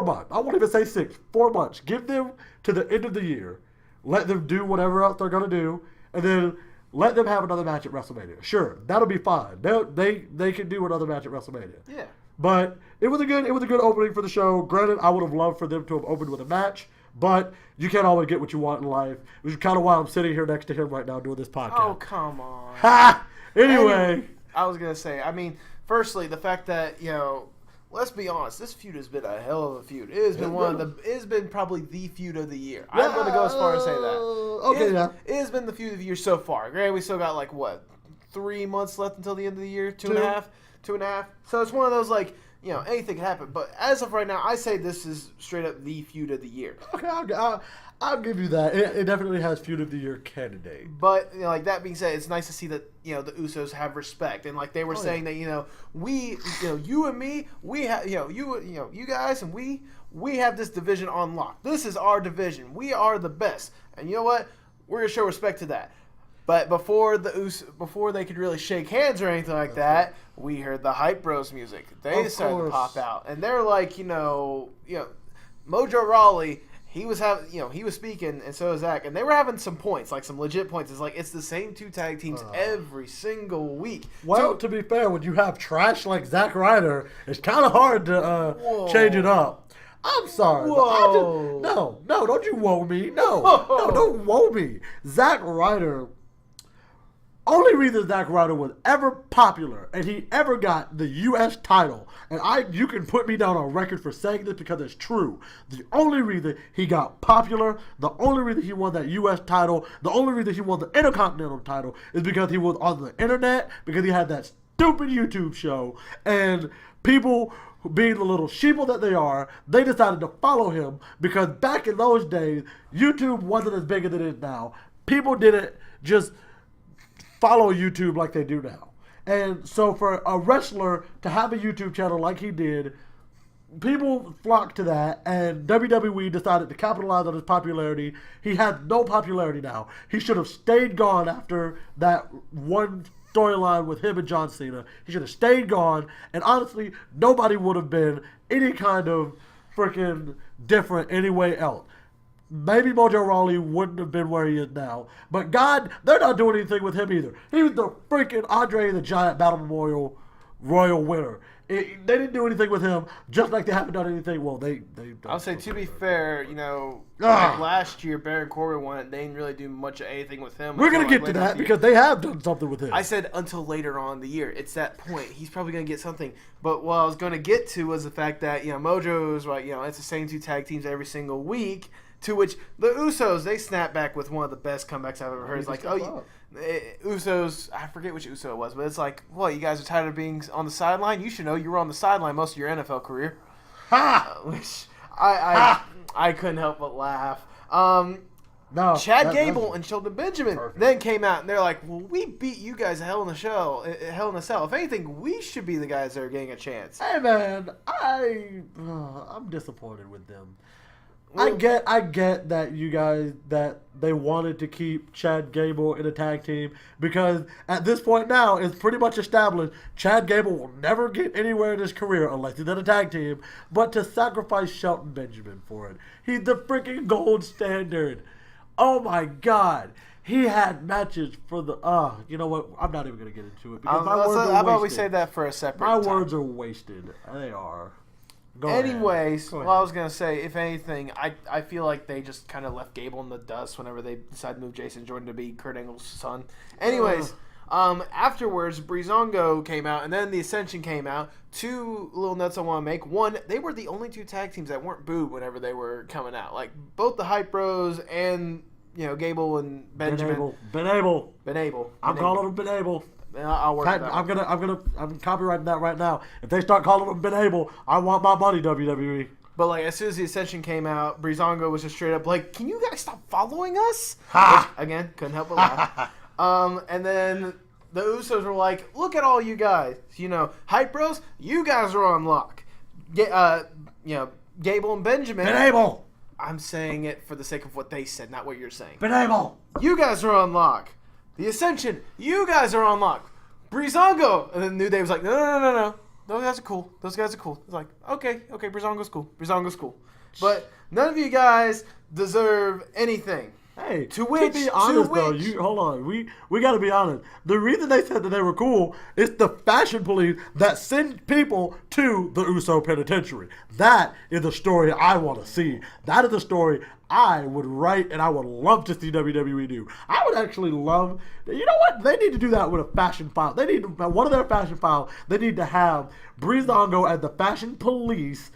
months. I won't even say 6, 4 months. Give them to the end of the year. Let them do whatever else they're going to do, and then let them have another match at WrestleMania. Sure, that'll be fine. They can do another match at WrestleMania. Yeah. But it was a good opening for the show. Granted, I would have loved for them to have opened with a match, but you can't always get what you want in life, which is kind of why I'm sitting here next to him right now doing this podcast. Oh, come on. Ha! Anyway. I was going to say, I mean, firstly, the fact that, let's be honest, this feud has been a hell of a feud. It has been probably the feud of the year. I'm going to go as far as say that. Okay, It has been the feud of the year so far. Granted, we still got 3 months left until the end of the year, two and a half. So it's one of those anything can happen. But as of right now, I say this is straight up the feud of the year. Okay, I'll give you that. It definitely has feud of the year candidate. But that being said, it's nice to see that the Usos have respect, and they were saying that we you and me, we have you guys and we have this division on lock. This is our division. We are the best, and you know what? We're gonna show respect to that. But before they could really shake hands or anything like that, we heard the Hype Bros music. They started to pop out, and they're like, Mojo Rawley. He was speaking, and so was Zach, and they were having some points, some legit points. It's the same 2 tag teams every single week. Well, to be fair, when you have trash like Zack Ryder, it's kind of hard to change it up. I'm sorry. Whoa. No, don't you woe me. No, don't woe me. Zack Ryder. Only reason Zack Ryder was ever popular and he ever got the U.S. title, and you can put me down on record for saying this because it's true. The only reason he got popular, the only reason he won that U.S. title, the only reason he won the Intercontinental title is because he was on the internet, because he had that stupid YouTube show, and people, being the little sheeple that they are, they decided to follow him because back in those days, YouTube wasn't as big as it is now. People didn't just follow YouTube like they do now. And so for a wrestler to have a YouTube channel like he did, people flocked to that, and WWE decided to capitalize on his popularity. He has no popularity now. He should have stayed gone after that one storyline with him and John Cena. He should have stayed gone, and honestly, nobody would have been any kind of freaking different anyway else. Maybe Mojo Rawley wouldn't have been where he is now. But God, they're not doing anything with him either. He was the freaking Andre the Giant Battle Memorial Royal winner. They didn't do anything with him, just like they haven't done anything. Well, they I'll say, to be fair, like last year, Baron Corbin won it. They didn't really do much of anything with him. We're going to get to that because they have done something with him. I said until later on in the year. It's that point. He's probably going to get something. But what I was going to get to was the fact that, Mojo is right. It's the same two tag teams every single week. To which the Usos, they snap back with one of the best comebacks I've ever heard. It's like, Usos, I forget which Uso it was, but it's like, well, you guys are tired of being on the sideline? You should know you were on the sideline most of your NFL career. Ha! Which I couldn't help but laugh. No, Chad Gable and Shelton Benjamin perfect. then came out and they're like, well, we beat you guys Hell in a Cell. If anything, we should be the guys that are getting a chance. Hey, man, I'm disappointed with them. I get that you guys, that they wanted to keep Chad Gable in a tag team because at this point now it's pretty much established Chad Gable will never get anywhere in his career unless he's in a tag team, but to sacrifice Shelton Benjamin for it. He's the freaking gold standard. Oh my God. He had matches for the, you know what? I'm not even going to get into it because my words are wasted. How about we say that for a separate time? My words are wasted. They are. Anyways, what I was going to say, if anything, I feel like they just kind of left Gable in the dust whenever they decided to move Jason Jordan to be Kurt Angle's son. Anyways, afterwards, Breezango came out, and then the Ascension came out. Two little notes I want to make. One, they were the only two tag teams that weren't booed whenever they were coming out. Like, both the Hype Bros and, Gable and Benjamin. Ben Abel. I'm calling him Ben Abel. I'll work that. I'm copywriting that right now. If they start calling him Ben Abel, I want my money, WWE. But like as soon as the Ascension came out, Breezango was just straight up like, "Can you guys stop following us?" Ha! Which, again, couldn't help but laugh. And then the Usos were like, "Look at all you guys, Hype Bros, you guys are on lock." Gable and Benjamin. Ben Abel. I'm saying it for the sake of what they said, not what you're saying. Ben Abel. You guys are on lock. The Ascension, you guys are on lock. Breezango. And then New Day was like, no. Those guys are cool. It's like, okay, Breezango's cool. But none of you guys deserve anything. Hey, to be honest, though, hold on. We got to be honest. The reason they said that they were cool is the fashion police that send people to the Uso Penitentiary. That is a story I want to see. That is a story I would write and I would love to see WWE do. I would actually love, you know what? They need to do that with a fashion file. They need one of their fashion files. They need to have Breezango as the fashion police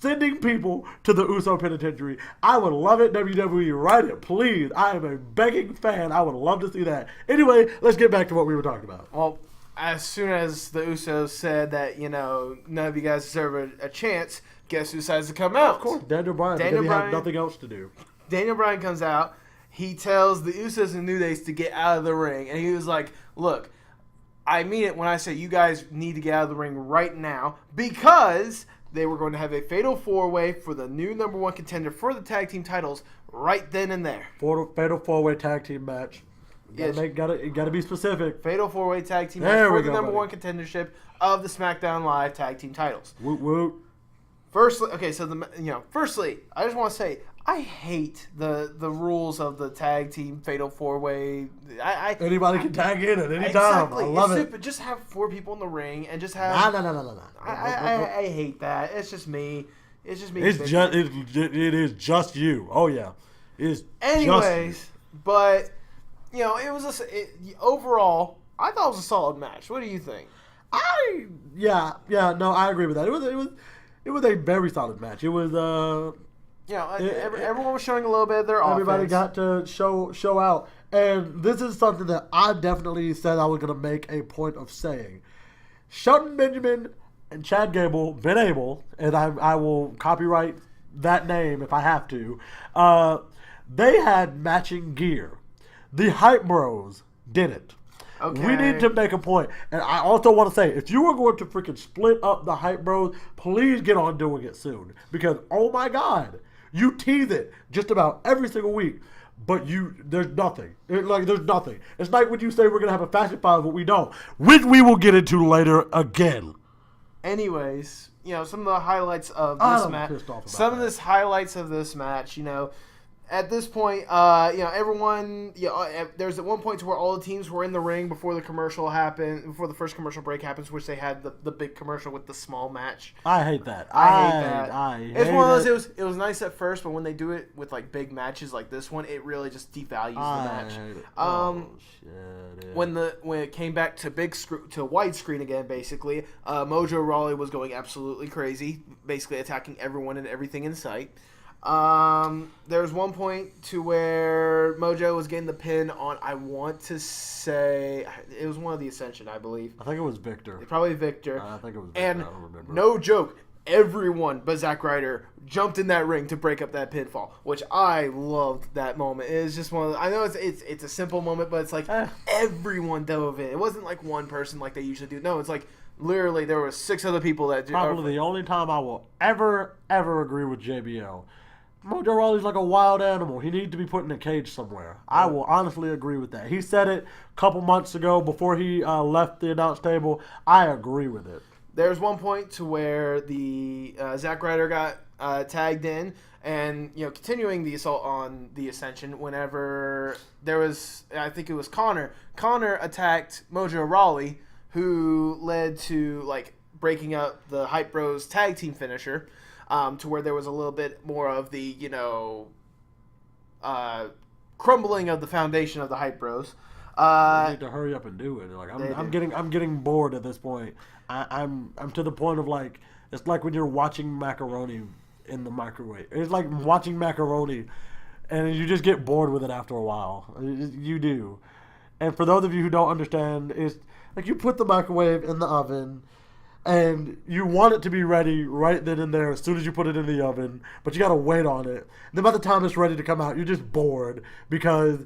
sending people to the Uso Penitentiary. I would love it, WWE. Write it, please. I am a begging fan. I would love to see that. Anyway, let's get back to what we were talking about. Well, as soon as the Usos said that, none of you guys deserve a chance, guess who decides to come out? Of course, Daniel Bryan, because he had nothing else to do. Daniel Bryan comes out. He tells the Usos and New Days to get out of the ring. And he was like, look, I mean it when I say you guys need to get out of the ring right now because they were going to have a fatal four-way for the new number one contender for the tag team titles right then and there. Fatal four-way tag team match. You gotta be specific. Fatal four-way tag team match for the number one contendership of the SmackDown Live tag team titles. Woot woot. Firstly, I just want to say I hate the rules of the tag team fatal four-way. Anybody can tag in at any exactly. time. I love it. But just have four people in the ring and just have. No. I hate that. It's just me. It is just you. Oh yeah. It is. Anyways, but it was overall. I thought it was a solid match. What do you think? No, I agree with that. It was a very solid match. It was everyone was showing a little bit of their offense. Everybody got to show out. And this is something that I definitely said I was going to make a point of saying. Shelton Benjamin and Chad Gable, Ben Abel, and I will copyright that name if I have to, they had matching gear. The Hype Bros didn't. Okay. We need to make a point. And I also want to say, if you are going to freaking split up the Hype Bros, please get on doing it soon. Because, oh my God, you tease it just about every single week. But there's nothing. There's nothing. It's like when you say we're going to have a Fashion Files, but we don't. Which we will get into later again. Anyways, some of the highlights of this match. Highlights of this match, at this point, everyone, there's at one point to where all the teams were in the ring before the commercial happened, before the first commercial break happens, which they had the big commercial with the small match. I hate that. I hate that. It's one of those. It was nice at first, but when they do it with like big matches like this one, it really just devalues the match. Hate it. When it came back to to widescreen again, basically, Mojo Rawley was going absolutely crazy, basically attacking everyone and everything in sight. There was one point to where Mojo was getting the pin on, I want to say, it was one of the Ascension, I believe. I think it was Victor. Probably Victor. I think it was Victor. And I don't remember. No joke, everyone but Zack Ryder jumped in that ring to break up that pinfall, which I loved that moment. It was just one of the, I know it's a simple moment, but it's like everyone dove in. It wasn't like one person like they usually do. No, it's like literally there were 6 other people that Probably the only time I will ever agree with JBL. Mojo Rawley's like a wild animal. He needs to be put in a cage somewhere. I will honestly agree with that. He said it a couple months ago before he left the announce table. I agree with it. There's one point to where the Zack Ryder got tagged in, and continuing the assault on the Ascension. Whenever there was, I think it was Connor. Connor attacked Mojo Rawley, who led to like breaking up the Hype Bros tag team finisher. To where there was a little bit more of the, crumbling of the foundation of the Hype Bros. You need to hurry up and do it. Like I'm getting bored at this point. I'm to the point of like, it's like when you're watching macaroni in the microwave. It's like watching macaroni, and you just get bored with it after a while. You do. And for those of you who don't understand, it's like you put the microwave in the oven. And you want it to be ready right then and there as soon as you put it in the oven, but you got to wait on it. And then by the time it's ready to come out, you're just bored because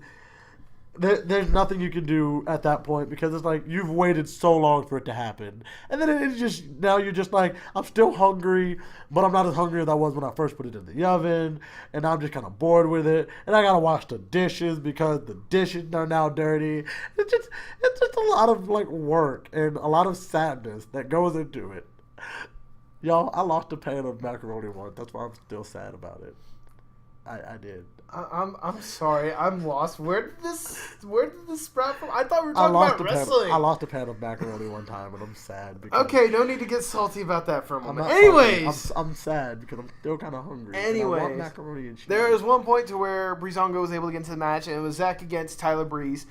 there's nothing you can do at that point because it's like you've waited so long for it to happen. And then it's just, now you're just like, I'm still hungry, but I'm not as hungry as I was when I first put it in the oven. And I'm just kind of bored with it. And I got to wash the dishes because the dishes are now dirty. It's just a lot of like work and a lot of sadness that goes into it. Y'all, I lost a pan of macaroni once. That's why I'm still sad about it. I did. I'm sorry. I'm lost. Where did this sprout from? I thought we were talking about wrestling. I lost a pan of macaroni one time, and I'm sad. Because okay, no need to get salty about that for a moment. Anyways, I'm sad because I'm still kind of hungry. Anyways, I want macaroni and cheese. There was one point to where Breezango was able to get into the match, and it was Zack against Tyler Breeze.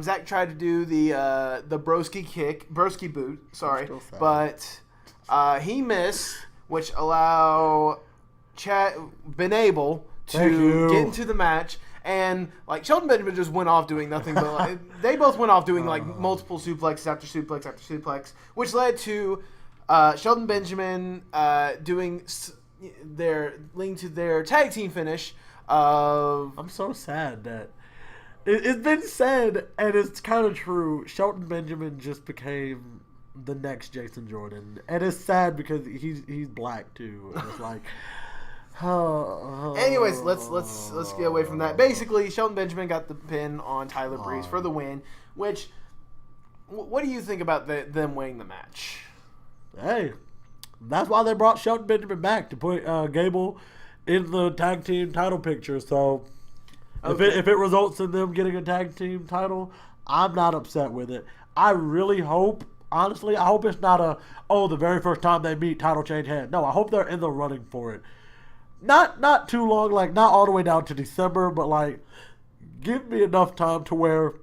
Zack tried to do the broski boot. Sorry, but he missed, which allow been able to get into the match, and like Shelton Benjamin just went off doing nothing but they both went off doing like multiple suplexes after suplex after suplex, which led to Shelton Benjamin leading to their tag team finish of. I'm so sad that it's been said, and it's kind of true. Shelton Benjamin just became the next Jason Jordan, and it's sad because he's black too. And it's like. Anyways, let's get away from that. Basically, Shelton Benjamin got the pin on Tyler Breeze for the win. Which, what do you think about them winning the match? Hey, that's why they brought Shelton Benjamin back to put Gable in the tag team title picture. So, if it results in them getting a tag team title, I'm not upset with it. I really hope. Honestly, I hope it's not the very first time they meet, title change hands. No, I hope they're in the running for it. Not too long, like not all the way down to December, but like give me enough time to where,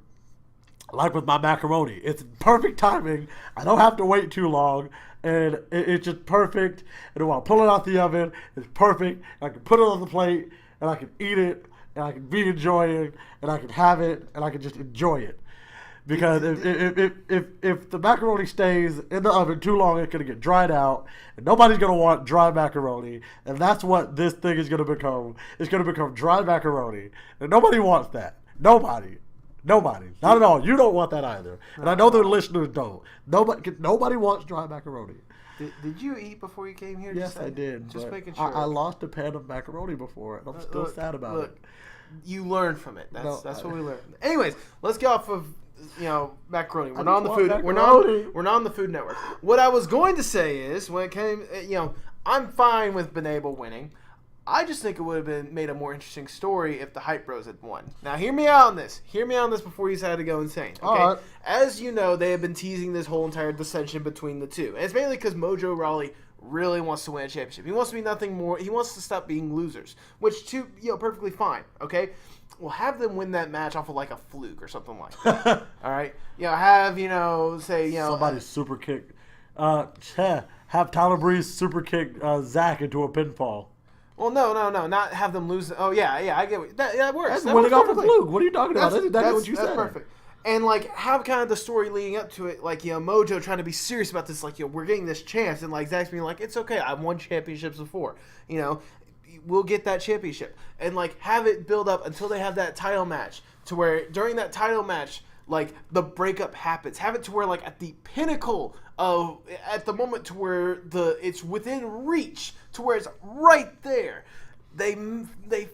like with my macaroni, it's perfect timing. I don't have to wait too long, and it's just perfect. And while I pull it out the oven, it's perfect. I can put it on the plate, and I can eat it, and I can be enjoying, and I can have it, and I can just enjoy it. Because if the macaroni stays in the oven too long, it's going to get dried out, and nobody's going to want dry macaroni, and that's what this thing is going to become. It's going to become dry macaroni, and nobody wants that. Nobody. Nobody. Not at all. You don't want that either. And I know the listeners don't. Nobody wants dry macaroni. Did you eat before you came here? Yes, I did. Just but making sure. I lost a pan of macaroni before, and I'm still sad about it. You learn from it. That's what we learned. Anyways, let's get off of macaroni. We're not on the food. We're not on the Food Network. What I was going to say is when it came, I'm fine with Benable winning. I just think it would have been made a more interesting story if the Hype Bros had won. Now, hear me out on this. Hear me out on this before you decide to go insane. Okay? Right. As you know, they have been teasing this whole entire dissension between the two. And it's mainly because Mojo Rawley really wants to win a championship. He wants to be nothing more. He wants to stop being losers, which perfectly fine. Okay, we'll have them win that match off of like a fluke or something like that. All right, have somebody super kick, have Tyler Breeze super kick Zach into a pinfall. Well, no, not have them lose. Oh yeah, I get it. That works. That's that winning works off a fluke. What are you talking about? That's exactly what you said. That's perfect. And, have kind of the story leading up to it, Mojo trying to be serious about this, we're getting this chance, and, Zach's being like, it's okay, I've won championships before, we'll get that championship. And, have it build up until they have that title match, to where, during that title match, the breakup happens. Have it to where, at the pinnacle of, at the moment to where it's within reach, to where it's right there, they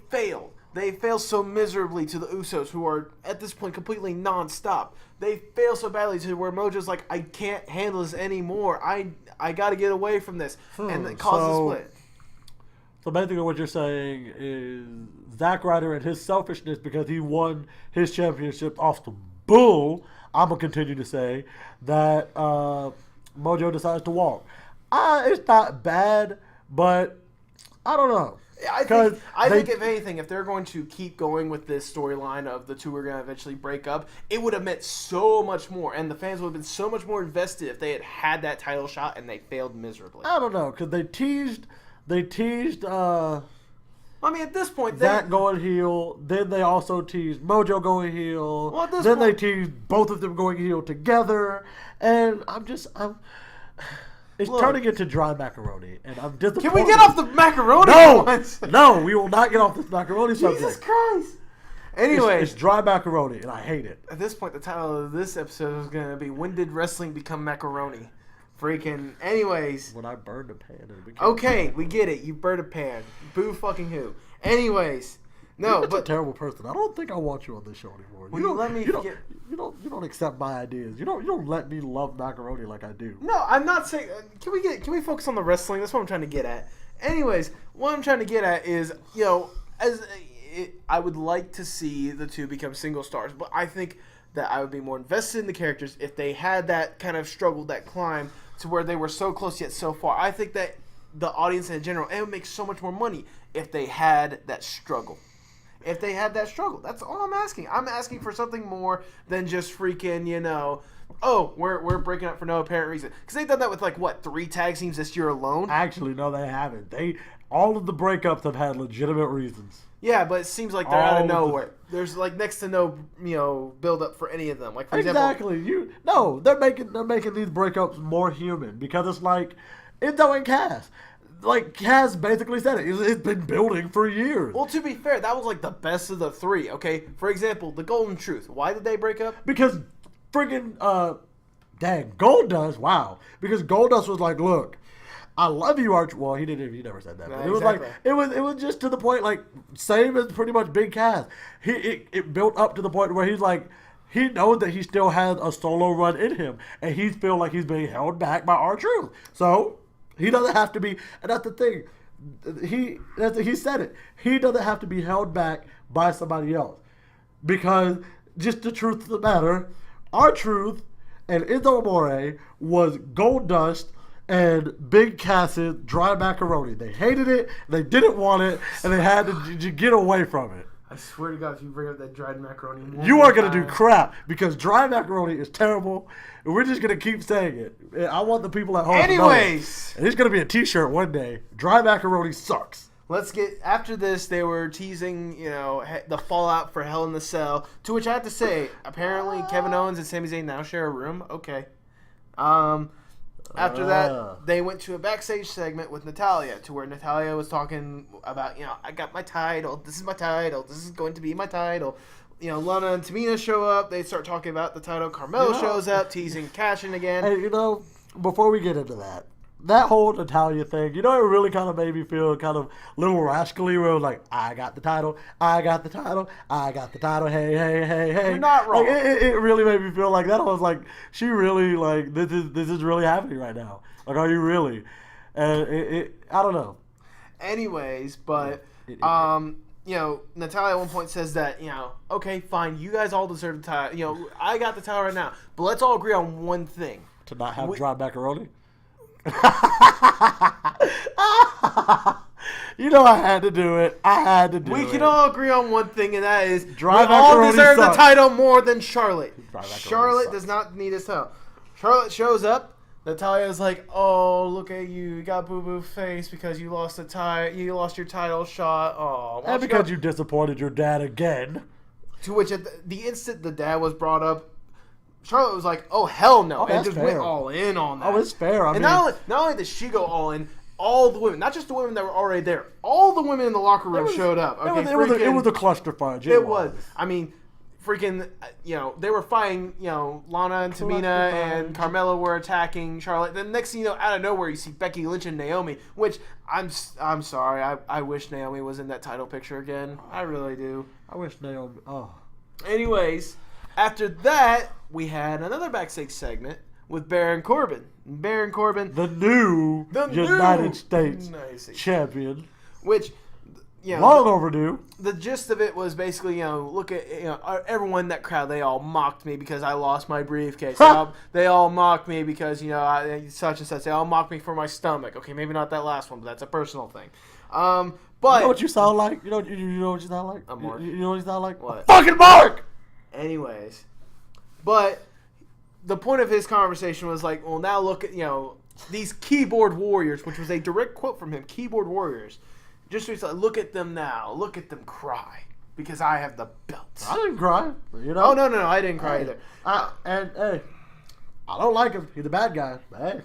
fail. They fail so miserably to the Usos, who are, at this point, completely non-stop. They fail so badly to where Mojo's like, I can't handle this anymore. I got to get away from this. And it causes a split. So basically what you're saying is Zack Ryder and his selfishness, because he won his championship off the bull, I'm going to continue to say, that Mojo decides to walk. It's not bad, but I don't know. I think if anything, if they're going to keep going with this storyline of the two are going to eventually break up, it would have meant so much more, and the fans would have been so much more invested if they had that title shot and they failed miserably. I don't know, because they teased. I mean, at this point, Zack going heel. Then they also teased Mojo going heel. Well, then they teased both of them going heel together, and It's turning into dry macaroni, and I'm disappointed. Can we get off the macaroni? No, we will not get off this macaroni subject. Jesus Christ. Anyway. It's dry macaroni, and I hate it. At this point, the title of this episode is going to be, When Did Wrestling Become Macaroni? Freaking. Anyways. When I burned a pan. Okay, we get it. You burned a pan. Boo fucking who. Anyways. No, You're a terrible person. I don't think I want you on this show anymore. You don't accept my ideas. You don't let me love macaroni like I do. No, I'm not saying. Can we focus on the wrestling? That's what I'm trying to get at. Anyways, what I'm trying to get at is, I would like to see the two become single stars, but I think that I would be more invested in the characters if they had that kind of struggle, that climb to where they were so close yet so far. I think that the audience in general, it would make so much more money if they had that struggle. If they had that struggle. That's all I'm asking. I'm asking for something more than just freaking, we're breaking up for no apparent reason. Because they've done that with, 3 tag teams this year alone? Actually, no, they haven't. All of the breakups have had legitimate reasons. Yeah, but it seems like they're out of nowhere. There's, next to no, build-up for any of them. Like, for example... They're making these breakups more human. Because it's like, Enzo and Cass. Cass basically said it. It's been building for years. Well, to be fair, that was the best of the 3, okay? For example, the Golden Truth. Why did they break up? Because friggin' Goldust, wow. Because Goldust was like, look, I love you, Arch. Well, he never said that. But it was it was just to the point, same as pretty much Big Cass. It built up to the point where he's like, he knows that he still has a solo run in him, and he feels like he's being held back by R-Truth. So he doesn't have to be, and that's the thing. He said it. He doesn't have to be held back by somebody else. Because just the truth of the matter, R-Truth and Enzo Amore was Goldust and Big Cass's dry macaroni. They hated it, they didn't want it, and they had to get away from it. I swear to God, if you bring up that dried macaroni, you are going to do crap, because dry macaroni is terrible, and we're just going to keep saying it. I want the people at home to know it. And it's going to be a t-shirt one day. Dry macaroni sucks. After this, they were teasing, the fallout for Hell in the Cell, to which I have to say, apparently Kevin Owens and Sami Zayn now share a room. Okay. After that, they went to a backstage segment with Natalya, to where Natalya was talking about, I got my title, this is my title, this is going to be my title. Lana and Tamina show up. They start talking about the title. Carmella shows up, teasing Cashin again. Hey, before we get into that whole Natalia thing, it really kind of made me feel kind of little rascally where it was like, I got the title, hey, hey. You're not wrong. Like, it really made me feel like that. I was like, she really, like, this is really happening right now. Like, are you really? And I don't know. Anyways, but, Natalia at one point says that, okay, fine, you guys all deserve the title. I got the title right now, but let's all agree on one thing. To not have dry macaroni? I had to do it. We can all agree on one thing, and that is dry we all macaroni deserve sucks. the title more than Charlotte. Charlotte sucks. does not need his title. Charlotte shows up. Natalia's like, "Oh, look at you! You got boo-boo face because you lost You lost your title shot. Oh, and because you disappointed your dad again." To which, at the instant the dad was brought up, Charlotte was like, "Oh hell no!" and just went all in on that. Oh, it's fair. I mean, not only did she go all in, all the women, not just the women that were already there, all the women in the locker room showed up. Okay, it was a cluster fudge. It was. I mean, freaking, they were fighting. Lana and Tamina and Carmella were attacking Charlotte. Then next thing you know, out of nowhere, you see Becky Lynch and Naomi. Which I'm sorry. I wish Naomi was in that title picture again. I really do. I wish Naomi. Oh. Anyways, after that, we had another backstage segment with Baron Corbin. Baron Corbin, the new United States champion, which, long overdue. The gist of it was basically, look at everyone in that crowd. They all mocked me because I lost my briefcase. They all mocked me because such and such. They all mocked me for my stomach. Okay, maybe not that last one, but that's a personal thing. But you know what you sound like? You know what you sound like? A Mark. You know what you sound like? What? Fucking Mark! Anyways. But the point of his conversation was like, well, now look at, these keyboard warriors, which was a direct quote from him, keyboard warriors. Just look at them now. Look at them cry. Because I have the belt. I didn't cry. Oh, no, I didn't cry either. Hey, I don't like him. He's a bad guy. But hey,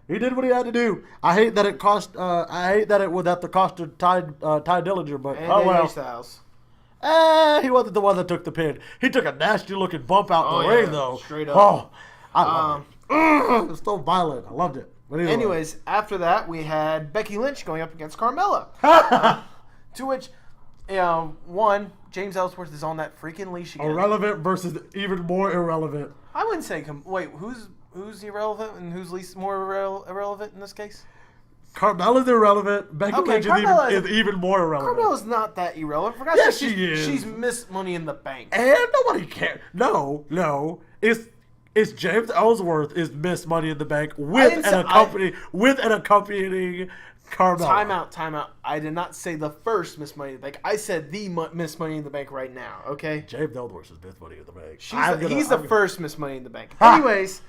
he did what he had to do. I hate that it cost. I hate that it was at the cost of Ty Dillinger. But and well. Styles. He wasn't the one that took the pin. He took a nasty looking bump out the ring though. Straight up. Oh, I love it. It's so violent. I loved it. But anyways, after that we had Becky Lynch going up against Carmella. To which, James Ellsworth is on that freaking leash again. Irrelevant versus even more irrelevant. I wouldn't say. Wait, who's irrelevant and who's least more irrelevant in this case? Carmella's irrelevant. Becky Lynch is even more irrelevant. Carmella's not that irrelevant. For yes, she is. She's Miss Money in the Bank. And nobody cares. No. It's James Ellsworth is Miss Money in the Bank with an accompanying Carmella. Time out. I did not say the first Miss Money in the Bank. I said the Miss Money in the Bank right now, okay? James Ellsworth is Miss Money in the Bank. He's the first Miss Money in the Bank. Anyways,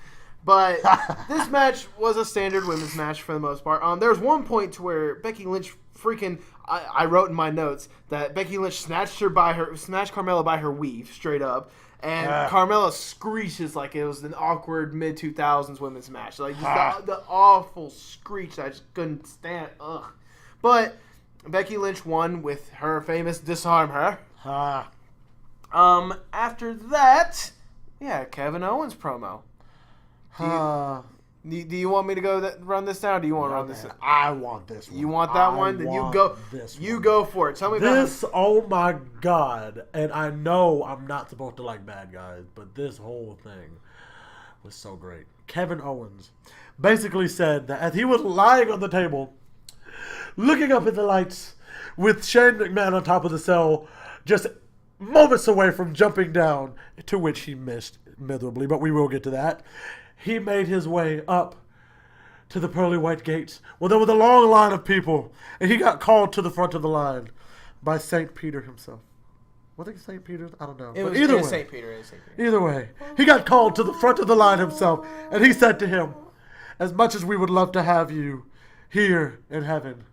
but this match was a standard women's match for the most part. There was one point to where Becky Lynch I wrote in my notes that Becky Lynch snatched Carmella by her weave straight up. And Carmella screeches like it was an awkward mid-2000s women's match. Like the awful screech that I just couldn't stand. Ugh. But Becky Lynch won with her famous disarm her. After that, Kevin Owens promo. Do you want me to run this down? Or do you want to run this? I want this one. You want that one? Then you go. You go for it. Tell me this. About oh my God! And I know I'm not supposed to like bad guys, but this whole thing was so great. Kevin Owens basically said that as he was lying on the table, looking up at the lights, with Shane McMahon on top of the cell, just moments away from jumping down, to which he missed miserably. But we will get to that. He made his way up to the pearly white gates. Well, there was a long line of people, and he got called to the front of the line by St. Peter himself. Was it St. Peter's? I don't know. It was St. Peter. Either way, he got called to the front of the line himself, and he said to him, as much as we would love to have you here in heaven,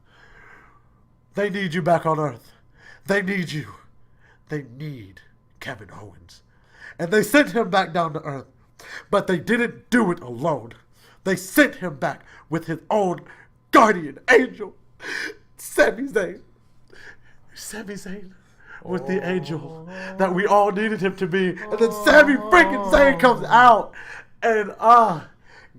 they need you back on earth. They need you. They need Kevin Owens. And they sent him back down to earth. But they didn't do it alone. They sent him back with his own guardian angel, Sami Zayn. Sami Zayn with the angel that we all needed him to be. And then Sami freaking Zayn comes out. And,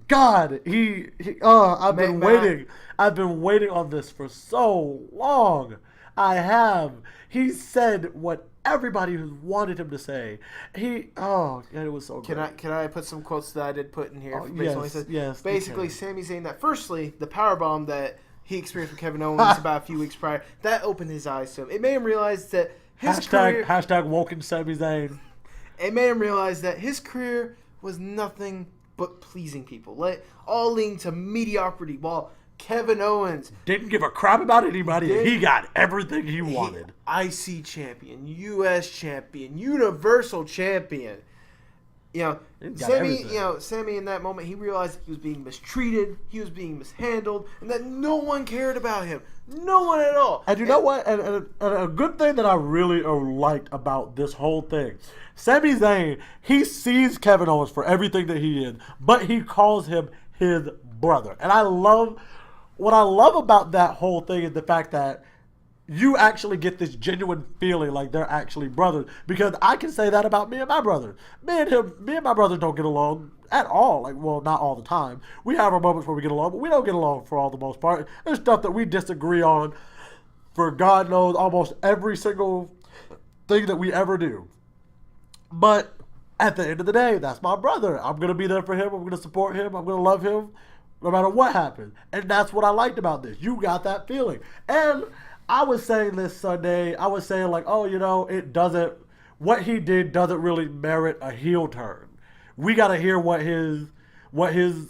God, I've been waiting. I've been waiting on this for so long. I have. He said what everybody wanted him to say. And it was so good. Can I put some quotes that I did put in here? Yes. Basically, Sami Zayn, that firstly, the powerbomb that he experienced with Kevin Owens about a few weeks prior, that opened his eyes to him. It made him realize that his career... Hashtag woken Sami Zayn. It made him realize that his career was nothing but pleasing people. All leading to mediocrity, while Kevin Owens didn't give a crap about anybody. He got everything he wanted. IC champion, US champion, Universal champion. Sami in that moment, he realized he was being mistreated, he was being mishandled, and that no one cared about him. No one at all. And you know what? And a good thing that I really liked about this whole thing, Sami Zayn, he sees Kevin Owens for everything that he is, but he calls him his brother. And what I love about that whole thing is the fact that you actually get this genuine feeling like they're actually brothers. Because I can say that about me and my brother. Me and my brother don't get along at all. Not all the time. We have our moments where we get along, but we don't get along for all the most part. There's stuff that we disagree on for God knows almost every single thing that we ever do. But at the end of the day, that's my brother. I'm going to be there for him. I'm going to support him. I'm going to love him no matter what happens. And that's what I liked about this. You got that feeling. And I was saying this Sunday, I was saying what he did doesn't really merit a heel turn. We got to hear what his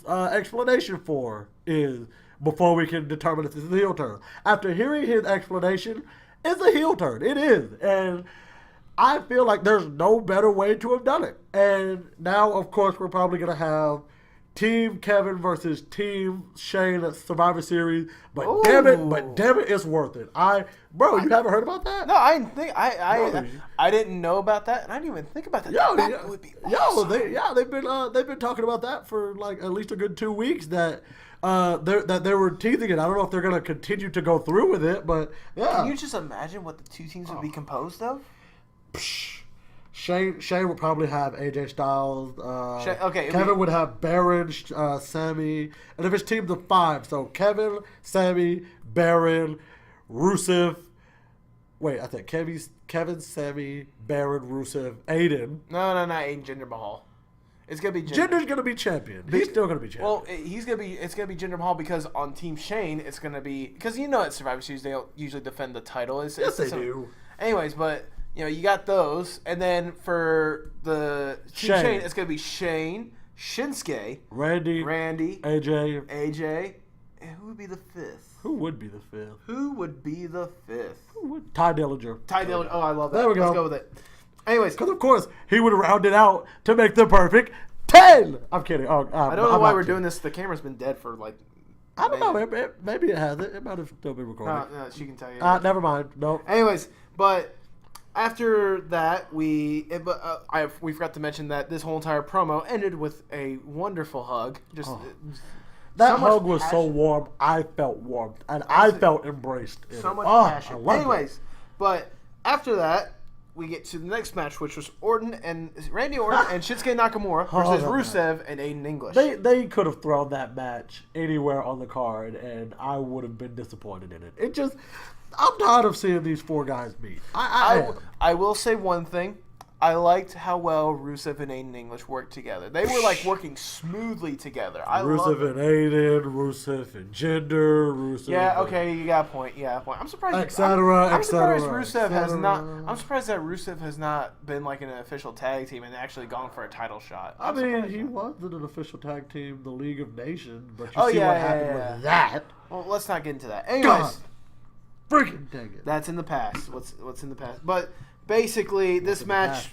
explanation for is before we can determine if this is a heel turn. After hearing his explanation, it's a heel turn. It is. And I feel like there's no better way to have done it. And now, of course, we're probably going to have Team Kevin versus Team Shane at Survivor Series. But damn it, it's worth it. You haven't heard about that? No, I didn't think I didn't know about that, and I didn't even think about that. That would be awesome. They've been talking about that for at least a good 2 weeks that they were teasing it. I don't know if they're going to continue to go through with it, but yeah. Can you just imagine what the two teams would be composed of? Shane would probably have AJ Styles. Kevin would have Baron, Sami, and if it's teams of 5, so Kevin, Sami, Baron, Rusev. Wait, I think Kevin, Sami, Baron, Rusev, Aiden. No, Aiden, Jinder Mahal. It's gonna be Jinder's gonna be champion. He's still gonna be champion. Well, it's gonna be Jinder Mahal because on Team Shane, it's gonna be because at Survivor Series they don't usually defend the title. Yes, they do. Anyways, but. You got those, and then for the Team Shane, it's going to be Shane, Shinsuke, Randy, AJ, and who would be the fifth? Who would be the fifth? Ty Dillinger. Oh, I love that. There we go. Let's go with it. Anyways. Because, of course, he would round it out to make the perfect 10. I'm kidding. I don't know why we're doing this. The camera's been dead for, I don't know. Maybe it hasn't. It might have still been recording. No, she can tell you. Never mind. No. Anyways, but... After that, we forgot to mention that this whole entire promo ended with a wonderful hug. That hug was so warm. I felt warmth, and I felt embraced. So much passion. Anyways, but after that, we get to the next match, which was Randy Orton and Shinsuke Nakamura versus Rusev and Aiden English. They could have thrown that match anywhere on the card, and I would have been disappointed in it. I'm tired of seeing these 4 guys meet. I will say one thing. I liked how well Rusev and Aiden English worked together. They were working smoothly together. Rusev and Aiden, Rusev and Jinder, Rusev. Yeah, okay, you got a point. I'm surprised. I'm surprised Rusev has not. I'm surprised that Rusev has not been in an official tag team and actually gone for a title shot. He was in an official tag team, the League of Nations, but you see what happened with that. Well, let's not get into that. Anyways. Freaking dang it. That's in the past. What's in the past? But basically, this match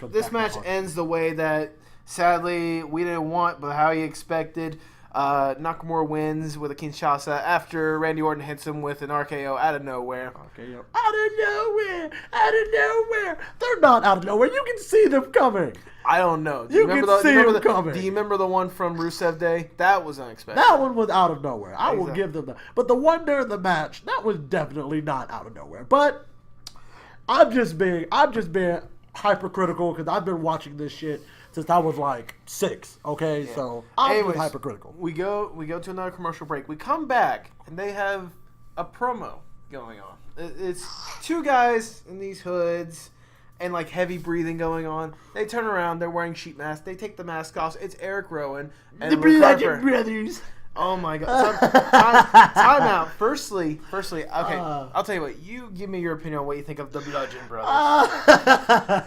ends the way that sadly we didn't want, but how you expected. Nakamura wins with a Kinshasa after Randy Orton hits him with an RKO out of nowhere. RKO out of nowhere. They're not out of nowhere. You can see them coming. I don't know. Do you can see them coming. Do you remember the one from Rusev Day? That was unexpected. That one was out of nowhere. I will give them that. But the one during the match, that was definitely not out of nowhere. But I'm just being hypercritical because I've been watching this shit since I was like 6. Okay, so I'm Anyways, just hypercritical. We go to another commercial break. We come back and they have a promo going on. It's two guys in these hoods and like heavy breathing going on. They turn around. They're wearing sheet masks. They take the mask off. It's Eric Rowan and The Rick Bludgeon Harper. Brothers. Oh my god! Time out. Firstly, okay. I'll tell you what. You give me your opinion on what you think of the Bludgeon Brothers.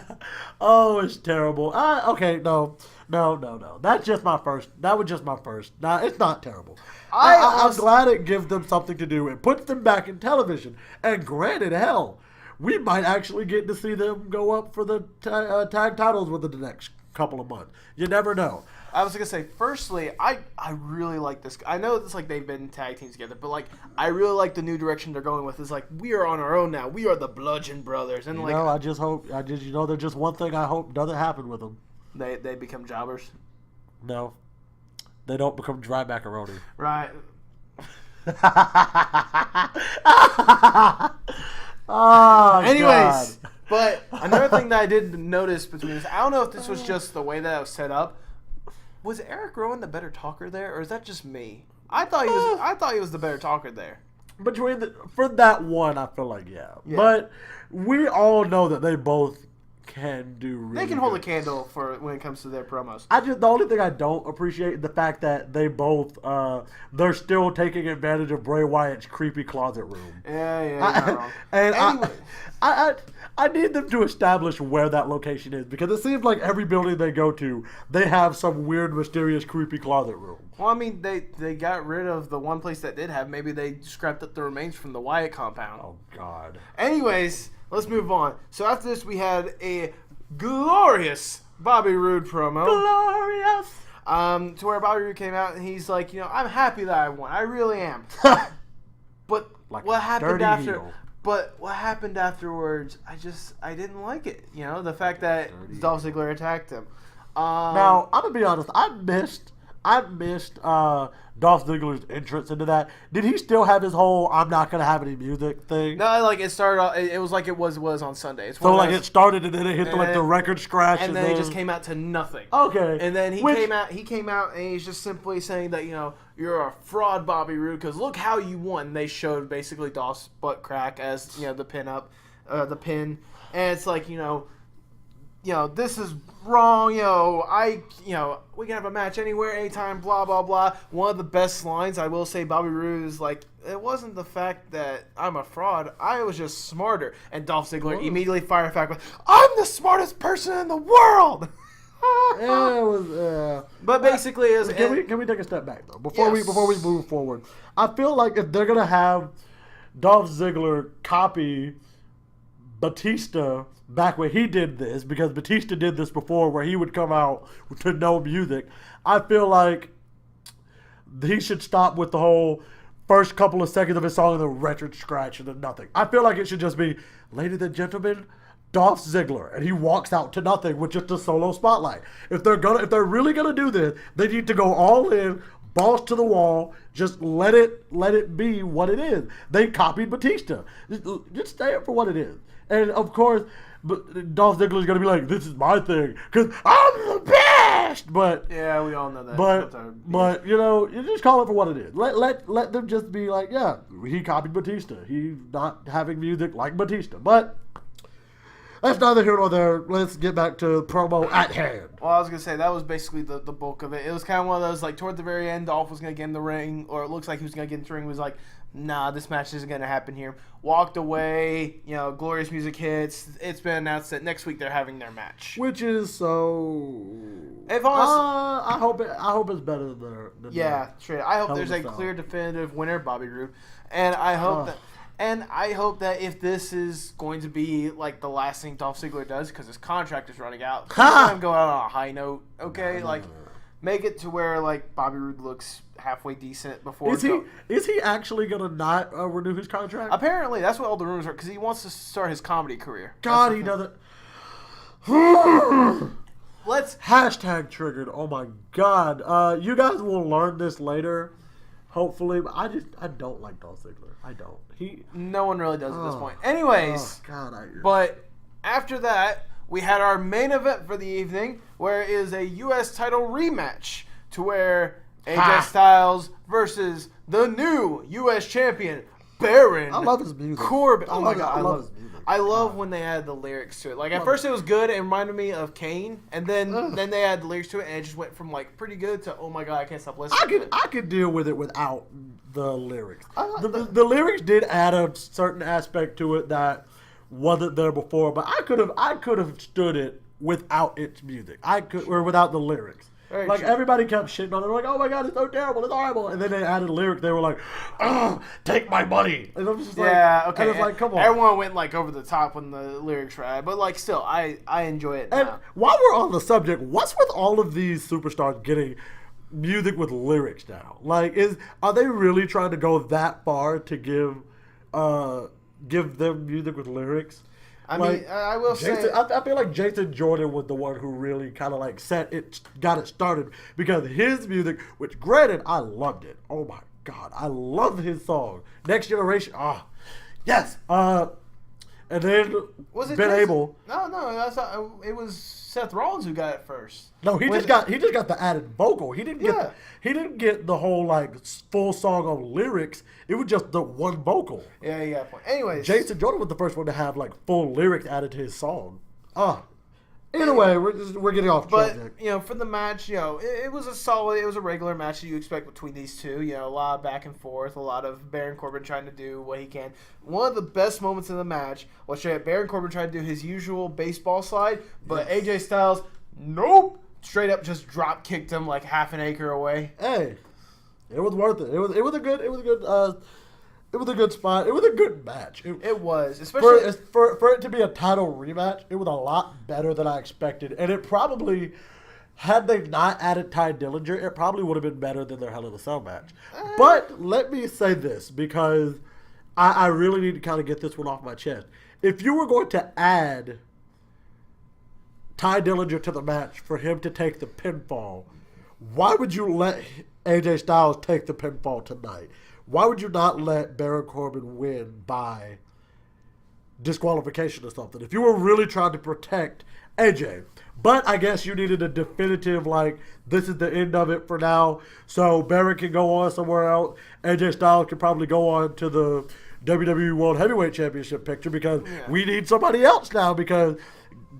Oh, it's terrible. Okay, no. That's just my first. That was just my first. Nah, it's not terrible. I'm glad it gives them something to do. It puts them back in television. And granted, hell, we might actually get to see them go up for the tag titles within the next couple of months. You never know. I was gonna say, firstly, I really like this. I know it's like they've been tag teams together, but like I really like the new direction they're going with. Is like we are on our own now. We are the Bludgeon Brothers, and I just hope. There's just one thing I hope doesn't happen with them. They become jobbers. No, they don't become dry macaroni. Right. Oh, Anyways, God. but another thing that I did notice between this, I don't know if this was just the way that it was set up. Was Eric Rowan the better talker there, or is that just me? I thought he was the better talker there. For that one, I feel like yeah. But we all know that they both can do really They can hold a good. candle for when it comes to their promos. The only thing I don't appreciate is the fact that they both they're still taking advantage of Bray Wyatt's creepy closet room. Yeah, you're not wrong. And Anyway. I need them to establish where that location is because it seems like every building they go to, they have some weird, mysterious, creepy closet room. Well, I mean, they got rid of the one place that did have. Maybe they scrapped up the remains from the Wyatt compound. Oh, God. Anyways, let's move on. So after this, we had a glorious Bobby Roode promo. Glorious! To where Bobby Roode came out and he's like, I'm happy that I won. I really am. But Like what a happened dirty after? heel. But what happened afterwards? I didn't like it. The fact that Dirty Dolph Ziggler attacked him. Now, I'm gonna be honest. I missed Dolph Ziggler's entrance into that. Did he still have his whole "I'm not gonna have any music" thing? No, like it started off. It was like it was on Sunday. It's So one of like those- it started and then it hit the, and like the then- record scratch and then it just came out to nothing. Okay. And then he Which- came out. He came out and he's just simply saying that you're a fraud, Bobby Roode, because look how you won. They showed basically Dolph's butt crack as the pin and it's like this is wrong. We can have a match anywhere, anytime. Blah blah blah. One of the best lines I will say, Bobby Roode is like, it wasn't the fact that I'm a fraud. I was just smarter. And Dolph Ziggler immediately fired back with, "I'm the smartest person in the world." Yeah, it was. But basically, Can we take a step back though before Yes. we move forward? I feel like if they're gonna have Dolph Ziggler copy Batista back when he did this, because Batista did this before where he would come out to no music, I feel like he should stop with the whole first couple of seconds of his song and the record scratch and then nothing. I feel like it should just be, ladies and gentlemen, Dolph Ziggler, and he walks out to nothing with just a solo spotlight. If they're really gonna do this, they need to go all in, balls to the wall, just let it be what it is. They copied Batista. Just stay up for what it is. And of course, Dolph Ziggler's gonna be like, "This is my thing, cause I'm the best." But yeah, we all know that. but you just call it for what it is. Let them just be like, yeah, he copied Batista. He's not having music like Batista. But that's neither here nor there. Let's get back to promo at hand. Well, I was gonna say that was basically the bulk of it. It was kind of one of those like toward the very end, Dolph was gonna get in the ring, or it looks like he was gonna get in the ring. Was like, nah, this match isn't gonna happen here. Walked away. Glorious music hits. It's been announced that next week they're having their match. Which is so. If honestly, I hope it's better than yeah, straight. I hope Hell there's of a a style. clear, definitive winner, Bobby Roode, and I hope that. And I hope that if this is going to be like the last thing Dolph Ziggler does, because his contract is running out, let him go out on a high note. Okay, make it to where like Bobby Roode looks halfway decent before. Is he actually gonna not renew his contract? Apparently, that's what all the rumors are, because he wants to start his comedy career. God, he doesn't. Let's Hashtag triggered. Oh my God. You guys will learn this later, hopefully. But I don't like Dolph Ziggler. I don't. No one really does at this point. Anyways, but after that, we had our main event for the evening, where it is a U.S. title rematch to where AJ Styles versus the new U.S. champion, Baron. I love his music. Corbin. Oh my god, I love his music. I love when they add the lyrics to it. Like at first it was good, it reminded me of Kane, and then they add the lyrics to it, and it just went from like pretty good to oh my god, I can't stop listening. I could deal with it without the lyrics. The lyrics did add a certain aspect to it that wasn't there before, but I could have stood it without its music. Or without the lyrics. Very like true. everybody kept shitting on it, like, "Oh my god, it's so terrible, it's horrible," and then they added lyrics. They were like, "Oh, take my money," and I'm just like, yeah, okay. And it's like, come on. Everyone went like over the top when the lyrics were added, but like still, I enjoy it And now. while we're on the subject, what's with all of these superstars getting music with lyrics now? Like, are they really trying to go that far to give them music with lyrics? I mean, I will say, I feel like Jason Jordan was the one who really kind of like got it started, because his music, which granted I loved it. Oh my god, I love his song Next Generation. Ah, yes. And then was it Ben Jason? Abel. No, that's not, it was Seth Rollins who got it first. No, he just got the added vocal. He didn't get the whole like full song of lyrics. It was just the one vocal. Yeah, you got a point. Anyways, Jason Jordan was the first one to have like full lyrics added to his song. Anyway, we're getting off track. But for the match, it was a regular match that you expect between these two. A lot of back and forth, a lot of Baron Corbin trying to do what he can. One of the best moments in the match was Baron Corbin trying to do his usual baseball slide, but AJ Styles, nope, straight up just drop kicked him like half an acre away. Hey, it was worth it. It was a good spot. It was a good match. It was, especially for it to be a title rematch. It was a lot better than I expected, and it probably, had they not added Ty Dillinger, it probably would have been better than their Hell in a Cell match. But let me say this, because I really need to kind of get this one off my chest. If you were going to add Ty Dillinger to the match for him to take the pinfall, why would you let AJ Styles take the pinfall tonight? Why would you not let Baron Corbin win by disqualification or something? If you were really trying to protect AJ. But I guess you needed a definitive, like, this is the end of it for now. So Baron can go on somewhere else. AJ Styles can probably go on to the WWE World Heavyweight Championship picture, because we need somebody else now, because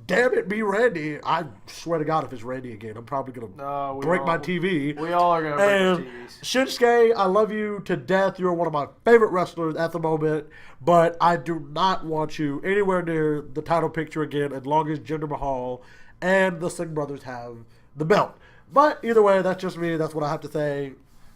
damn it, be Randy. I swear to God, if it's Randy again, I'm probably going to break my TV. We all are going to break our TVs. Shinsuke, I love you to death. You're one of my favorite wrestlers at the moment, but I do not want you anywhere near the title picture again as long as Jinder Mahal and the Singh brothers have the belt. But either way, that's just me. That's what I have to say.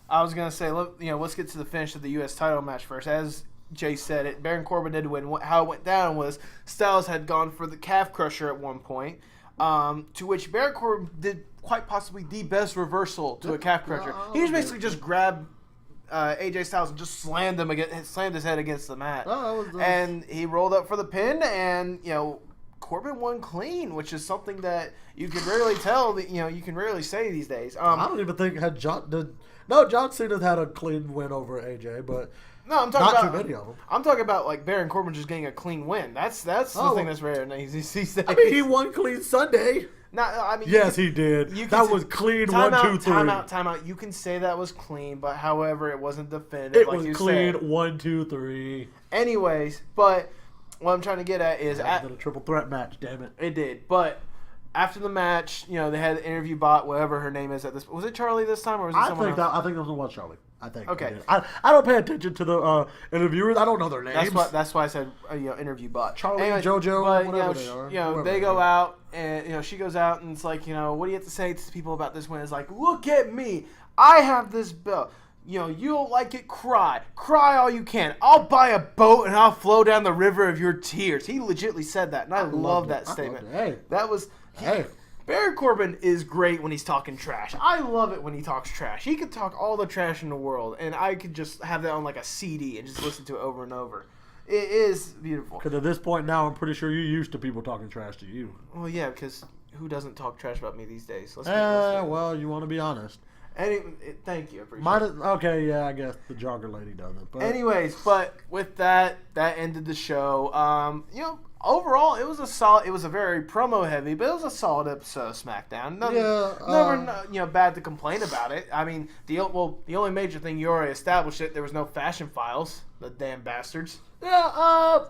I was going to say, let's get to the finish of the U.S. title match first. As Jay said it, Baron Corbin did win. How it went down was Styles had gone for the calf crusher at one point, to which Baron Corbin did quite possibly the best reversal to a calf crusher. He just basically just grabbed AJ Styles and just slammed his head against the mat. And he rolled up for the pin, and Corbin won clean, which is something that you can rarely tell. That you can rarely say these days. I don't even think John Cena had a clean win over AJ, but. No, I'm talking about. Too many of them. I'm talking about like Baron Corbin just getting a clean win. That's the thing that's rare in these days. I mean, he won clean Sunday. Yes, he did. That was clean. 1, 2, 3. Time out. You can say that was clean, but however, it wasn't definitive. It was clean. 1, 2, 3. Anyways, but what I'm trying to get at is a triple threat match. Damn it! It did, but. After the match, they had the interview bot, whatever her name is at this. Was it Charlie this time, or was it someone else? I think it was Charlie. I think. Okay. I don't pay attention to the interviewers. I don't know their names. That's why I said interview bot. Charlie, JoJo, but, whatever they are. They go out, and she goes out, and it's like, what do you have to say to people about this win? It's like, look at me, I have this belt. You don't like it, cry all you can. I'll buy a boat and I'll flow down the river of your tears. He legitimately said that, and I love that statement. That was. Baron Corbin is great when he's talking trash. I love it when he talks trash. He could talk all the trash in the world, and I could just have that on like a CD and just listen to it over and over. It is beautiful. Because at this point now, I'm pretty sure you're used to people talking trash to you. Well, yeah, because who doesn't talk trash about me these days? Well, you want to be honest. Thank you. I appreciate Mine it. is, okay, yeah, I guess the jogger lady does it. But Anyways, but with that ended the show. Overall, it was a solid. It was a very promo heavy, but it was a solid episode of SmackDown. Never bad to complain about it. I mean, the only major thing you already established there was no fashion files. The damn bastards. yeah,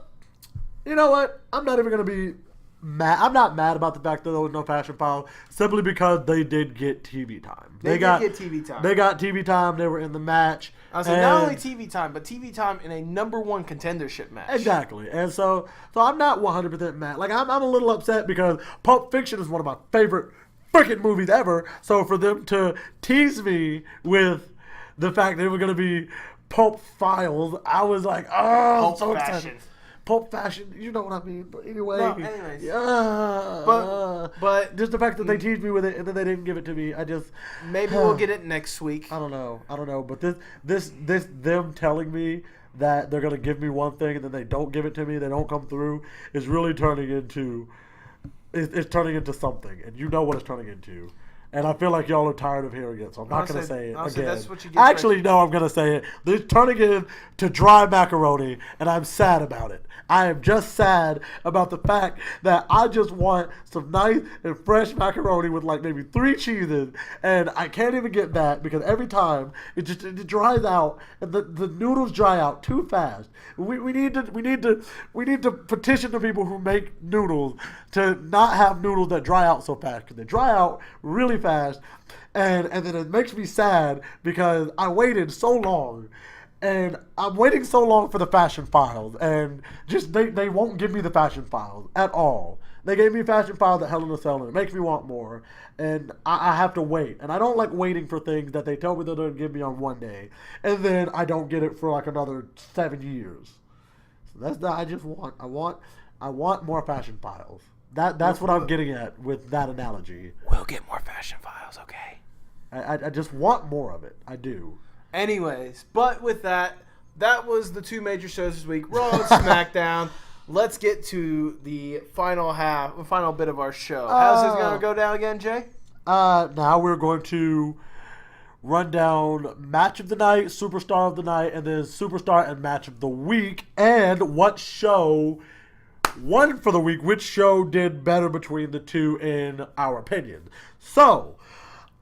you know what? I'm not even gonna be mad. I'm not mad about the fact that there was no fashion file, simply because they did get TV time. They did get TV time. They got TV time. They were in the match. I was like, not only TV time, but TV time in a #1 contendership match. Exactly. And so I'm not 100% mad. Like, I'm a little upset because Pulp Fiction is one of my favorite freaking movies ever. So for them to tease me with the fact that it was going to be Pulp Files, I was like, oh, Pulp so Fashion. excited. Pulp Fashion, you know what I mean. But anyway. Well, anyways. But just the fact that they teased me with it and then they didn't give it to me, I just... Maybe we'll get it next week. I don't know. But this them telling me that they're gonna give me one thing and then they don't give it to me, they don't come through, is really turning into it's turning into something, and you know what it's turning into. And I feel like y'all are tired of hearing it, so I'm not going to say it again. That's what you get. Actually, no, I'm going to say it. They're turning it into dry macaroni, and I'm sad about it. I am just sad about the fact that I just want some nice and fresh macaroni with like maybe 3 cheeses, and I can't even get that because every time it dries out, and the noodles dry out too fast. We need to petition the people who make noodles to not have noodles that dry out so fast, because they dry out really fast, and then it makes me sad because I waited so long. And I'm waiting so long for the fashion files, and just they won't give me the fashion files at all. They gave me fashion files at Hell in a Cell, and it makes me want more, and I have to wait. And I don't like waiting for things that they tell me they're going to give me on one day, and then I don't get it for like another 7 years. So that's that. I want more fashion files. That's what I'm getting at with that analogy. We'll get more fashion files, okay? I just want more of it. I do. Anyways, but with that was the 2 major shows this week, Raw and SmackDown. Let's get to the final bit of our show. How's this going to go down again, Jay? Now we're going to run down match of the night, superstar of the night, and then superstar and match of the week, and what show won for the week, which show did better between the two in our opinion. So,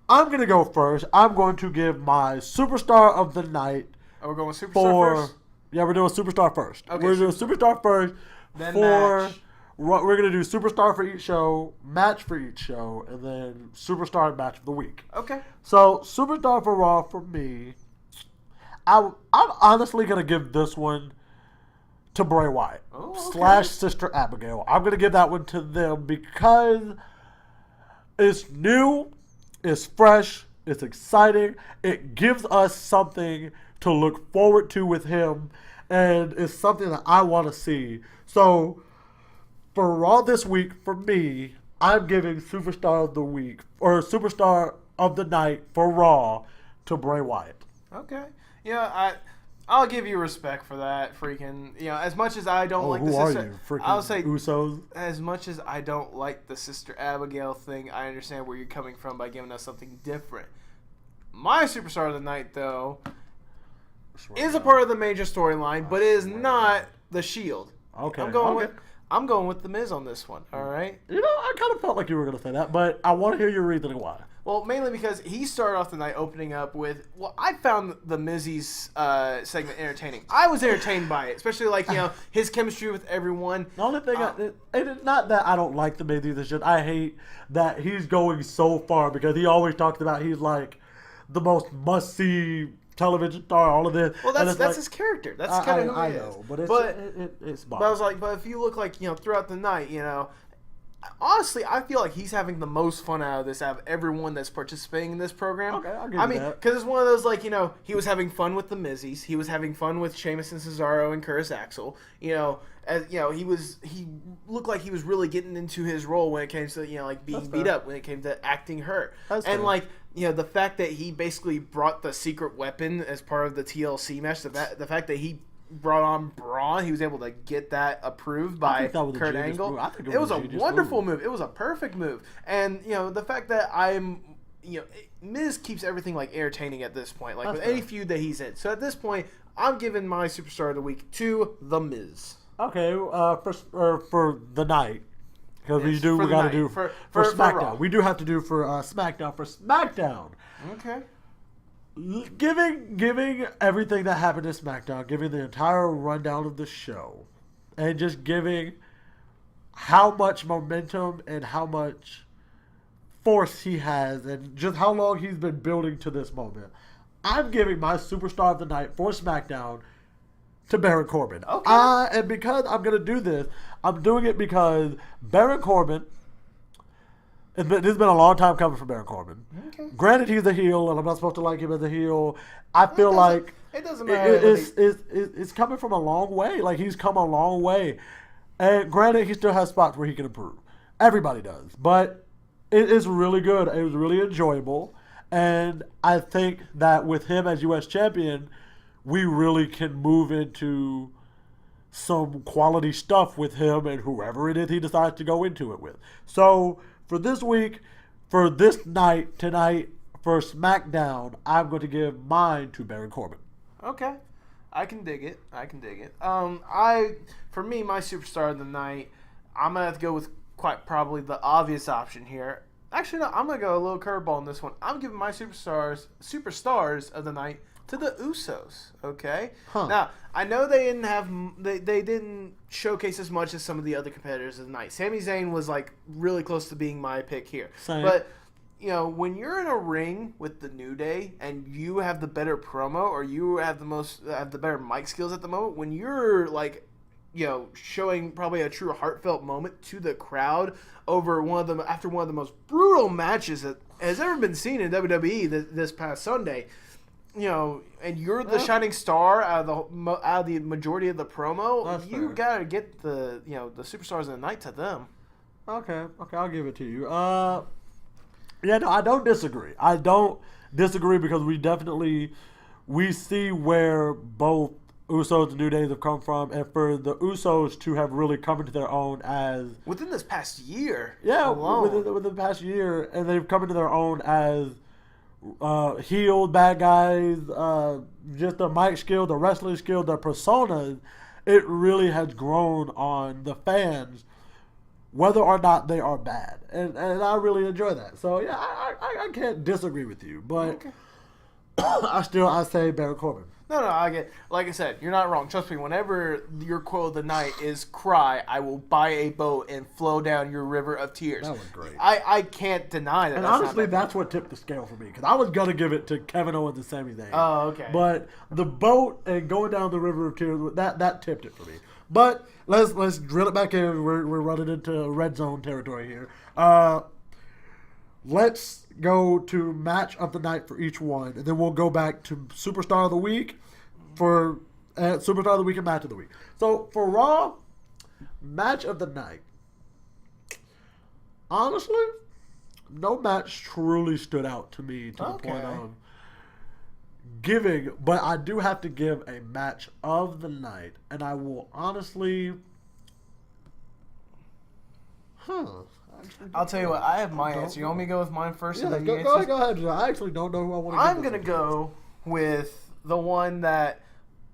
I'm going to go first. I'm going to give my superstar of the night. Oh, we're going with superstar first? Yeah, we're doing superstar first. Okay, we're doing superstar first. Then match. We're going to do superstar for each show, match for each show, and then superstar and match of the week. Okay. So, superstar for Raw for me, I'm honestly going to give this one to Bray Wyatt / Sister Abigail. I'm going to give that one to them because it's new. It's fresh. It's exciting. It gives us something to look forward to with him, and it's something that I want to see. So, for Raw this week, for me, I'm giving Superstar of the Week, or Superstar of the Night for Raw to Bray Wyatt. Okay. Yeah, I'll give you respect for that. Freaking, as much as I don't like the sister, are you? Freaking I'll say Usos. As much as I don't like the Sister Abigail thing, I understand where you're coming from by giving us something different. My superstar of the night, though, is a part of the major storyline, but is not the Shield. Okay. I'm going with The Miz on this one. All right. I kind of felt like you were going to say that, but I want to hear your reasoning why. Well, mainly because he started off the night opening up with, I found the Mizzy's segment entertaining. I was entertained by it, especially his chemistry with everyone. The only thing, it's not that I don't like the Miz either. It's just I hate that he's going so far because he always talks about he's like the most must-see television star, all of this. Well, that's his character. That's kind of who he is. I know, but it's But I was like, but if you look throughout the night, honestly, I feel like he's having the most fun out of everyone that's participating in this program. Okay, I'll give you that. Because it's one of those, he was having fun with the Mizzies. He was having fun with Sheamus and Cesaro and Curtis Axel. He looked like he was really getting into his role when it came to, being beat up, when it came to acting hurt. That's and, fair. The fact that he basically brought the secret weapon as part of the TLC match, the fact that he brought on Braun, he was able to get that approved by Kurt Angle. I think it was a wonderful move. It was a perfect move. And, the fact that I'm Miz keeps everything like entertaining at this point, like That's with any fair. feud that he's in. So at this point, I'm giving my superstar of the week to The Miz. Okay, for the night. Because Yes, we for the got to night. do For SmackDown. Raw. We do have to do for SmackDown. For SmackDown, Okay. giving everything that happened in SmackDown, giving the entire rundown of the show, and just giving how much momentum and how much force he has, and just how long he's been building to this moment. I'm giving my superstar of the night for SmackDown to Baron Corbin. Okay. And because I'm going to do this, I'm doing it because Baron Corbin, this has been a long time coming for Baron Corbin. Okay. Granted, he's a heel, and I'm not supposed to like him as a heel. I feel It doesn't matter. it's coming from a long way. Like, he's come a long way. And granted, he still has spots where he can improve. Everybody does. But it is really good. It was really enjoyable. And I think that with him as U.S. champion, we really can move into some quality stuff with him and whoever it is he decides to go into it with. So for this week, for this night, tonight, for SmackDown, I'm going to give mine to Baron Corbin. Okay. I can dig it. For me, my superstar of the night, I'm going to have to go with quite probably the obvious option here. Actually, no, I'm going to go a little curveball on this one. I'm giving my superstars of the night to the Usos. Okay. Huh. Now I know they didn't showcase as much as some of the other competitors of the night. Sami Zayn was like really close to being my pick here. Same. But when you're in a ring with the New Day and you have the better promo or you have the better mic skills at the moment, when you're like, showing probably a true heartfelt moment to the crowd after one of the most brutal matches that has ever been seen in WWE this past Sunday. And you're the shining star out of the majority of the promo. That's You fair. gotta get the superstars of the night to them. Okay, I'll give it to you. Yeah, no, I don't disagree. I don't disagree because we see where both Usos and New Days have come from, and for the Usos to have really come into their own as Within this past year, within the past year, and they've come into their own as healed bad guys, just their mic skill, their wrestling skill, their personas. It really has grown on the fans, whether or not they are bad, and I really enjoy that. So yeah, I can't disagree with you, but Okay. I say Baron Corbin. No, I get. Like I said, you're not wrong. Trust me. Whenever your quote of the night is "Cry," I will buy a boat and flow down your river of tears. That was great. I can't deny that. And that's honestly, not bad. that's what tipped the scale for me because I was gonna give it to Kevin Owens and Sami Zayn. Oh, okay. But the boat and going down the river of tears that tipped it for me. But let's drill it back in. We're running into red zone territory here. Let's go to match of the night for each one, and then we'll go back to superstar of the week for superstar of the week and match of the week. So for Raw, match of the night. Honestly, no match truly stood out to me to the point of giving, but I do have to give a match of the night, and I will honestly. I'll tell you what. I have my answer. You want me to go with mine first? Yeah, and then go, you go, answer? go ahead. Joe. I actually don't know who I want to. I'm gonna go with the one that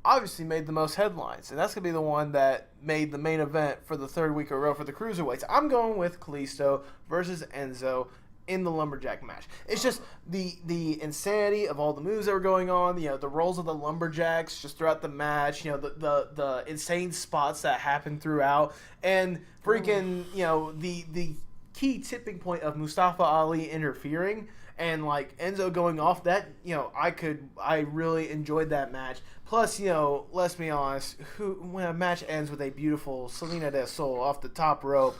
obviously made the most headlines, and that's gonna be the one that made the main event for the third week in a row for the cruiserweights. I'm going with Kalisto versus Enzo in the lumberjack match. It's just the insanity of all the moves that were going on. The roles of the lumberjacks just throughout the match. The insane spots that happened throughout, and freaking the key tipping point of Mustafa Ali interfering and like Enzo going off that, I really enjoyed that match. Plus, let's be honest, when a match ends with a beautiful Selena del Sol off the top rope,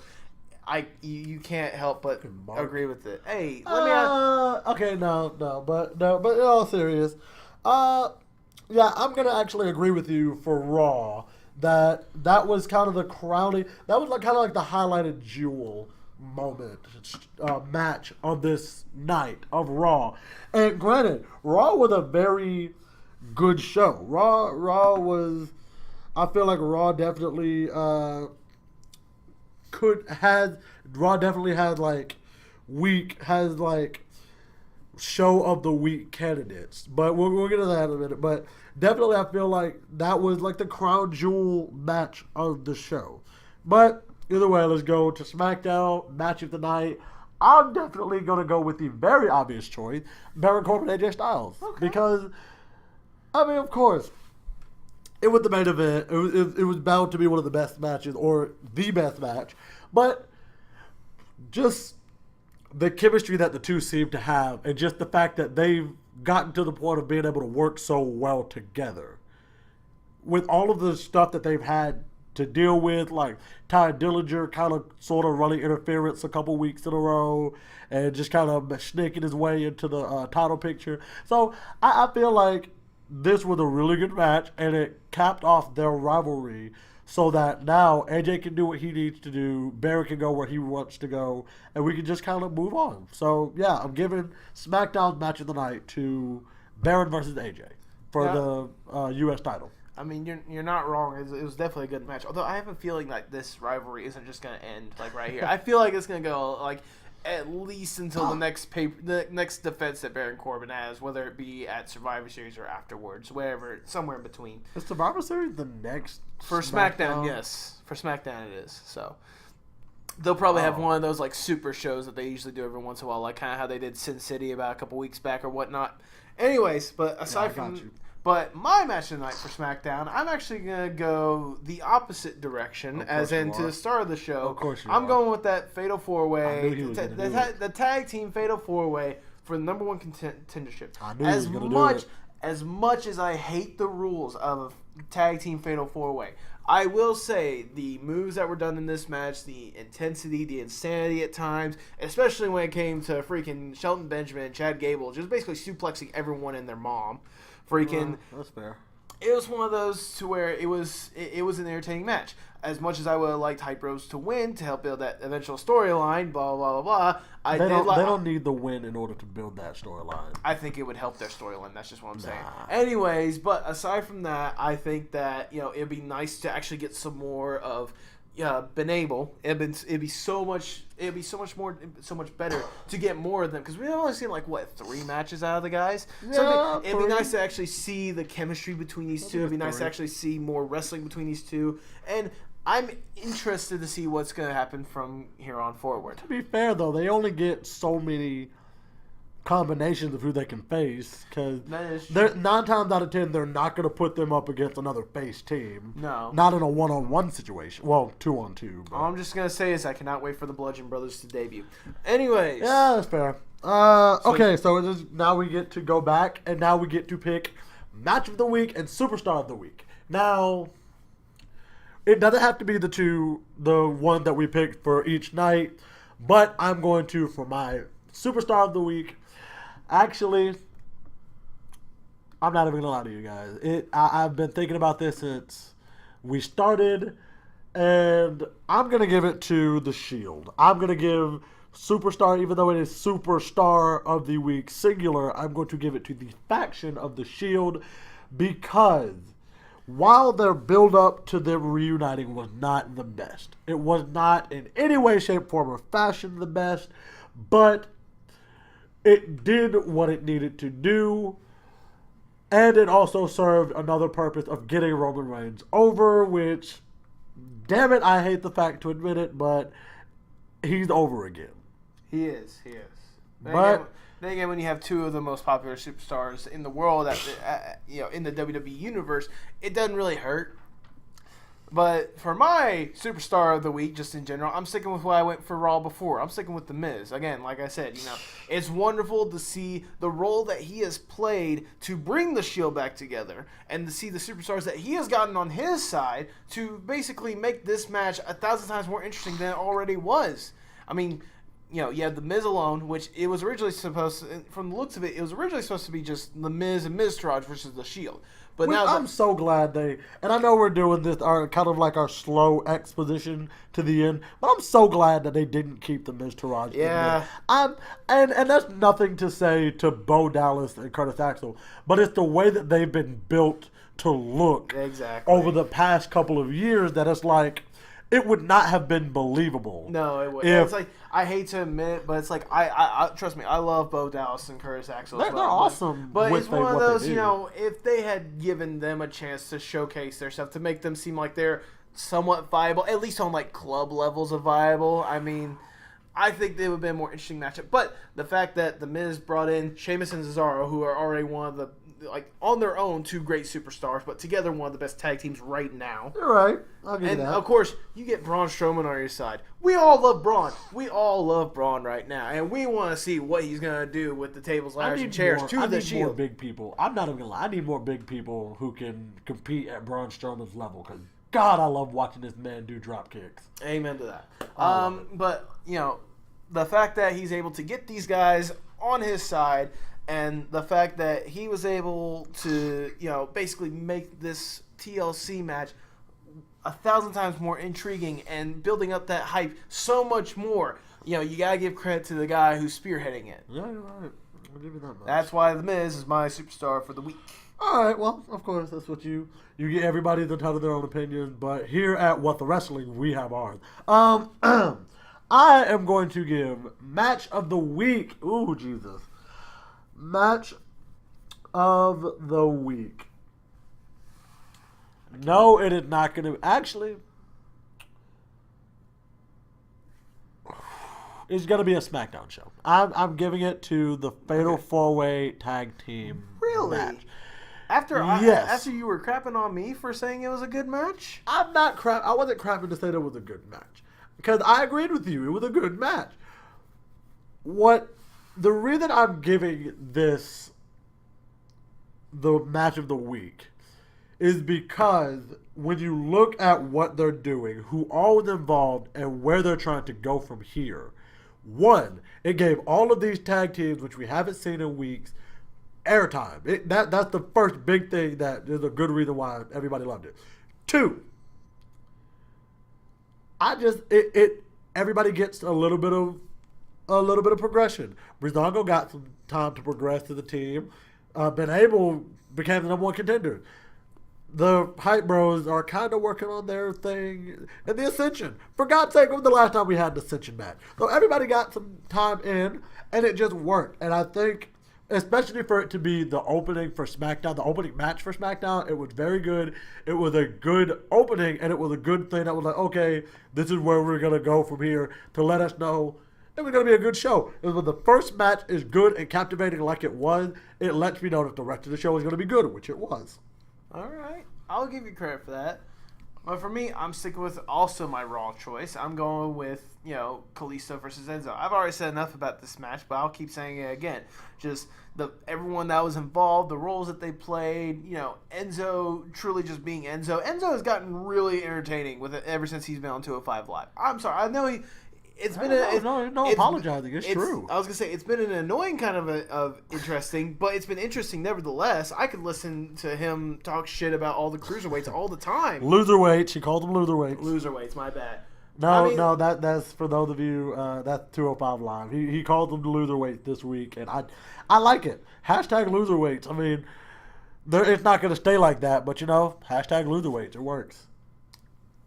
you can't help but agree with it. Hey, let me ask. Okay, but in all serious, yeah, I'm gonna actually agree with you for Raw. That was kind of the crowning. That was kind of like the highlighted jewel moment match of this night of Raw. And granted, Raw was a very good show. Raw was. I feel like Raw definitely Raw definitely had like show of the week candidates, but we'll get to that in a minute. But definitely, I feel like that was like the crown jewel match of the show. But either way, let's go to SmackDown match of the night. I'm definitely gonna go with the very obvious choice, Baron Corbin, AJ Styles, because I mean, of course, it was the main event. It was bound to be one of the best matches or the best match, but just the chemistry that the two seem to have, and just the fact that they've gotten to the point of being able to work so well together. With all of the stuff that they've had to deal with, like Ty Dillinger kind of sort of running interference a couple weeks in a row, and just kind of sneaking his way into the title picture. So I feel like this was a really good match, and it capped off their rivalry, so that now AJ can do what he needs to do, Baron can go where he wants to go, and we can just kind of move on. So, yeah, I'm giving SmackDown's match of the night to Baron versus AJ for the U.S. title. I mean, you're not wrong. It was definitely a good match. Although I have a feeling like this rivalry isn't just going to end like right here. I feel like it's going to go like at least until the next defense that Baron Corbin has, whether it be at Survivor Series or afterwards, wherever, somewhere in between. Is Survivor Series the next for SmackDown? Yes, for SmackDown it is. So they'll probably have one of those like super shows that they usually do every once in a while, like kind of how they did Sin City about a couple weeks back or whatnot. Anyways, but aside from. But my match of the night for SmackDown, I'm actually going to go the opposite direction, as in to the start of the show. Of course you I'm are. going with that Fatal 4-Way, the tag team Fatal 4-Way for the number one contendership. I knew he was going to do it. As much as I hate the rules of a tag team Fatal 4-Way, I will say the moves that were done in this match, the intensity, the insanity at times, especially when it came to freaking Shelton Benjamin and Chad Gable, just basically suplexing everyone and their mom. That's fair. It was one of those to where it was an entertaining match. As much as I would have liked Hype Bros to win to help build that eventual storyline, blah blah blah blah. They don't need the win in order to build that storyline. I think it would help their storyline. That's just what I'm saying. Anyways, but aside from that, I think that it'd be nice to actually get some more of. Been able. It'd be so much better to get more of them because we've only seen 3 matches out of the guys. So it'd be nice to actually see the chemistry between these two. It'd be nice to actually see more wrestling between these two, and I'm interested to see what's going to happen from here on forward. To be fair, though, they only get so many combinations of who they can face because 9 times out of 10 they're not going to put them up against another face team. No, not in a 1-on-1 situation. Well, 2-on-2. All I'm just going to say is I cannot wait for the Bludgeon Brothers to debut. Anyways, yeah, that's fair. Okay, so now we get to go back and now we get to pick match of the week and superstar of the week. Now, it doesn't have to be the one that we picked for each night, but I'm going to, for my superstar of the week. Actually, I'm not even going to lie to you guys. I've been thinking about this since we started, and I'm going to give it to The Shield. I'm going to give superstar, even though it is superstar of the week singular, I'm going to give it to the faction of The Shield because while their build-up to them reuniting was not the best, it was not in any way, shape, form, or fashion the best, but it did what it needed to do, and it also served another purpose of getting Roman Reigns over, which, damn it, I hate the fact to admit it, but he's over again. He is. But then again, when you have 2 of the most popular superstars in the world, in the WWE universe, it doesn't really hurt. But for my superstar of the week, just in general, I'm sticking with what I went for Raw before. I'm sticking with The Miz. Again, like I said, it's wonderful to see the role that he has played to bring the Shield back together and to see the superstars that he has gotten on his side to basically make this match 1,000 times more interesting than it already was. I mean, you have The Miz alone, which it was originally supposed to, from the looks of it, it was originally supposed to be just The Miz and Miztourage versus the Shield. But now I'm so glad and I know we're doing this, kind of like our slow exposition to the end, but I'm so glad that they didn't keep the Miztourage. Yeah. And that's nothing to say to Bo Dallas and Curtis Axel, but it's the way that they've been built to look exactly over the past couple of years that it's like, it would not have been believable. No, it wouldn't. It's like, I hate to admit it, but it's like, I trust me, I love Bo Dallas and Curtis Axel. They're awesome. But it's one of what those, they you do. know, if they had given them a chance to showcase their stuff, to make them seem like they're somewhat viable, at least on like club levels of viable, I mean, I think they would have been a more interesting matchup. But the fact that The Miz brought in Sheamus and Cesaro, who are already one of the, like, on their own, two great superstars, but together one of the best tag teams right now. You're right. I'll give you And that. of course, you get Braun Strowman on your side. We all love Braun. We all love Braun right now, and we want to see what he's gonna do with the tables, ladders, and chairs to I the need more Shield. big people. I'm not even gonna lie. I need more big people who can compete at Braun Strowman's level. Because God, I love watching this man do drop kicks. Amen to that. I love But you know, the fact that he's able to get these guys on his side, and the fact that he was able to, you know, basically make this TLC match 1,000 times more intriguing and building up that hype so much more. You know, you gotta give credit to the guy who's spearheading it. Yeah, you're right. I'll give you that much. That's why The Miz is my superstar for the week. All right, well, of course, that's what you get. Everybody's entitled to their own opinions, but here at What the Wrestling, we have ours. I am going to give match of the week. Ooh, Jesus. Match of the week. No, it is not going to. Actually, it's going to be a SmackDown show. I'm giving it to the Fatal 4-Way Tag Team Really? match. After Yes. you were crapping on me for saying it was a good match? I'm not crap. I wasn't crapping to say that it was a good match because I agreed with you. It was a good match. The reason I'm giving this the match of the week is because when you look at what they're doing, who all is involved, and where they're trying to go from here, one, it gave all of these tag teams, which we haven't seen in weeks, airtime. That's the first big thing that is a good reason why everybody loved it. Two, everybody gets a little bit of progression. Breezango got some time to progress to the team. Ben Abel became the number one contender. The Hype Bros are kind of working on their thing. And the Ascension. For God's sake, when was the last time we had an Ascension match? So everybody got some time in, and it just worked. And I think, especially for it to be the opening for SmackDown, the opening match for SmackDown, it was very good. It was a good opening, and it was a good thing that was like, okay, this is where we're going to go from here to let us know it was going to be a good show. It was when the first match is good and captivating like it was, it lets me know that the rest of the show is going to be good, which it was. All right. I'll give you credit for that. But for me, I'm sticking with also my Raw choice. I'm going with, you know, Kalisto versus Enzo. I've already said enough about this match, but I'll keep saying it again. Just everyone that was involved, the roles that they played, you know, Enzo truly just being Enzo. Enzo has gotten really entertaining with it ever since he's been on 205 Live. I'm sorry. I know it's been no apologizing. It's true. I was gonna say it's been an annoying kind of interesting, but it's been interesting nevertheless. I could listen to him talk shit about all the cruiserweights all the time. Loserweights. She called them loserweights. Loserweights, my bad. No, that's for those of you. That's 205 Live. He called them the loserweights this week, and I like it. Hashtag loserweights. I mean, it's not going to stay like that, but you know, hashtag loserweights. It works.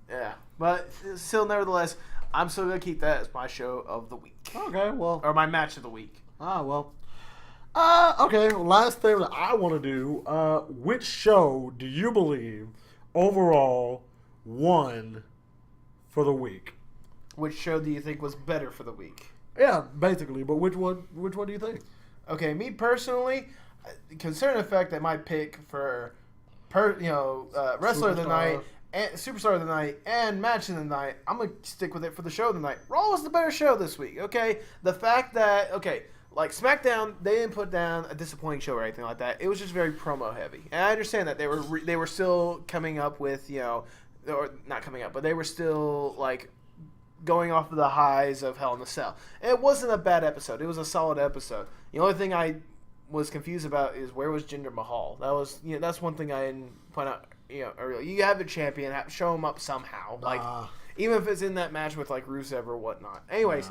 Yeah, but still, nevertheless, I'm still gonna keep that as my show of the week. Okay, well, Or my match of the week. Okay, last thing that I want to do. Which show do you believe overall won for the week? Which show do you think was better for the week? Yeah, basically. But which one do you think? Okay, me personally, considering the fact that my pick for wrestler of the Superstar. night, and superstar of the night, and match of the night, I'm gonna stick with it for the show of the night. Raw was the better show this week. Okay, the fact that like SmackDown, they didn't put down a disappointing show or anything like that. It was just very promo heavy, and I understand that they were still coming up with or not coming up, but they were still like going off of the highs of Hell in a Cell. And it wasn't a bad episode. It was a solid episode. The only thing I was confused about is where was Jinder Mahal. That was that's one thing I didn't point out. Earlier. You have a champion, show him up somehow. Like even if it's in that match with like Rusev or whatnot. Anyways,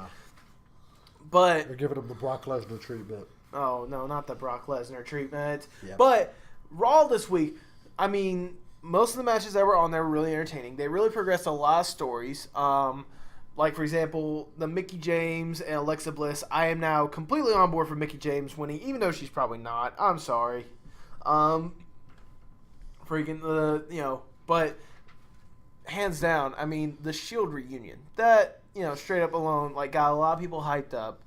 but They're giving him the Brock Lesnar treatment. oh no, not the Brock Lesnar treatment. Yep. But Raw this week, I mean, most of the matches that were on there were really entertaining. They really progressed a lot of stories. Like, for example, the Mickie James and Alexa Bliss. I am now completely on board for Mickie James winning, even though she's probably not. I'm sorry. But hands down, I mean, the Shield reunion. That, straight up alone, like, got a lot of people hyped up.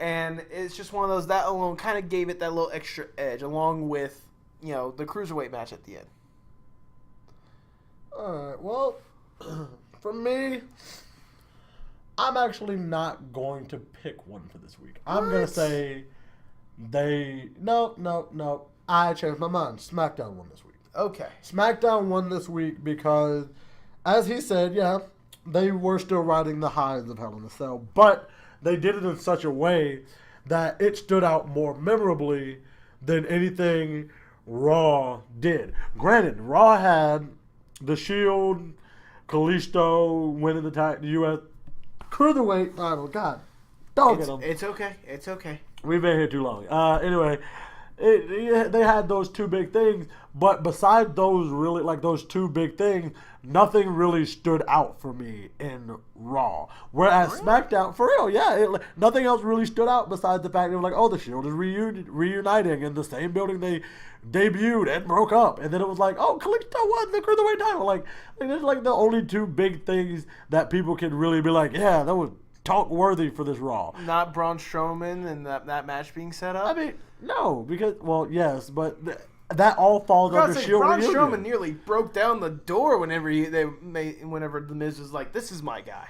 And it's just one of those, that alone kind of gave it that little extra edge, along with, the Cruiserweight match at the end. Alright, well, for me, I'm actually not going to pick one for this week. I'm going to say no. I changed my mind. SmackDown won this week. Okay. SmackDown won this week because, as he said, yeah, they were still riding the highs of Hell in a Cell, but they did it in such a way that it stood out more memorably than anything Raw did. Granted, Raw had the Shield, Kalisto winning the U.S. Cruiserweight title. God, dog it them. It's okay. It's okay. We've been here too long. Anyway, they had those two big things, but besides those two big things, nothing really stood out for me in Raw. Whereas SmackDown, for real, yeah, nothing else really stood out besides the fact that the Shield is reuniting in the same building they debuted and broke up, and then it was Kalisto won the Cruiserweight title. There's the only two big things that people can really be yeah, that was talk worthy for this Raw. Not Braun Strowman and that match being set up. I mean, no, because yes, but that all falls under Shield Braun reunion. Strowman nearly broke down the door whenever the Miz was like, "This is my guy."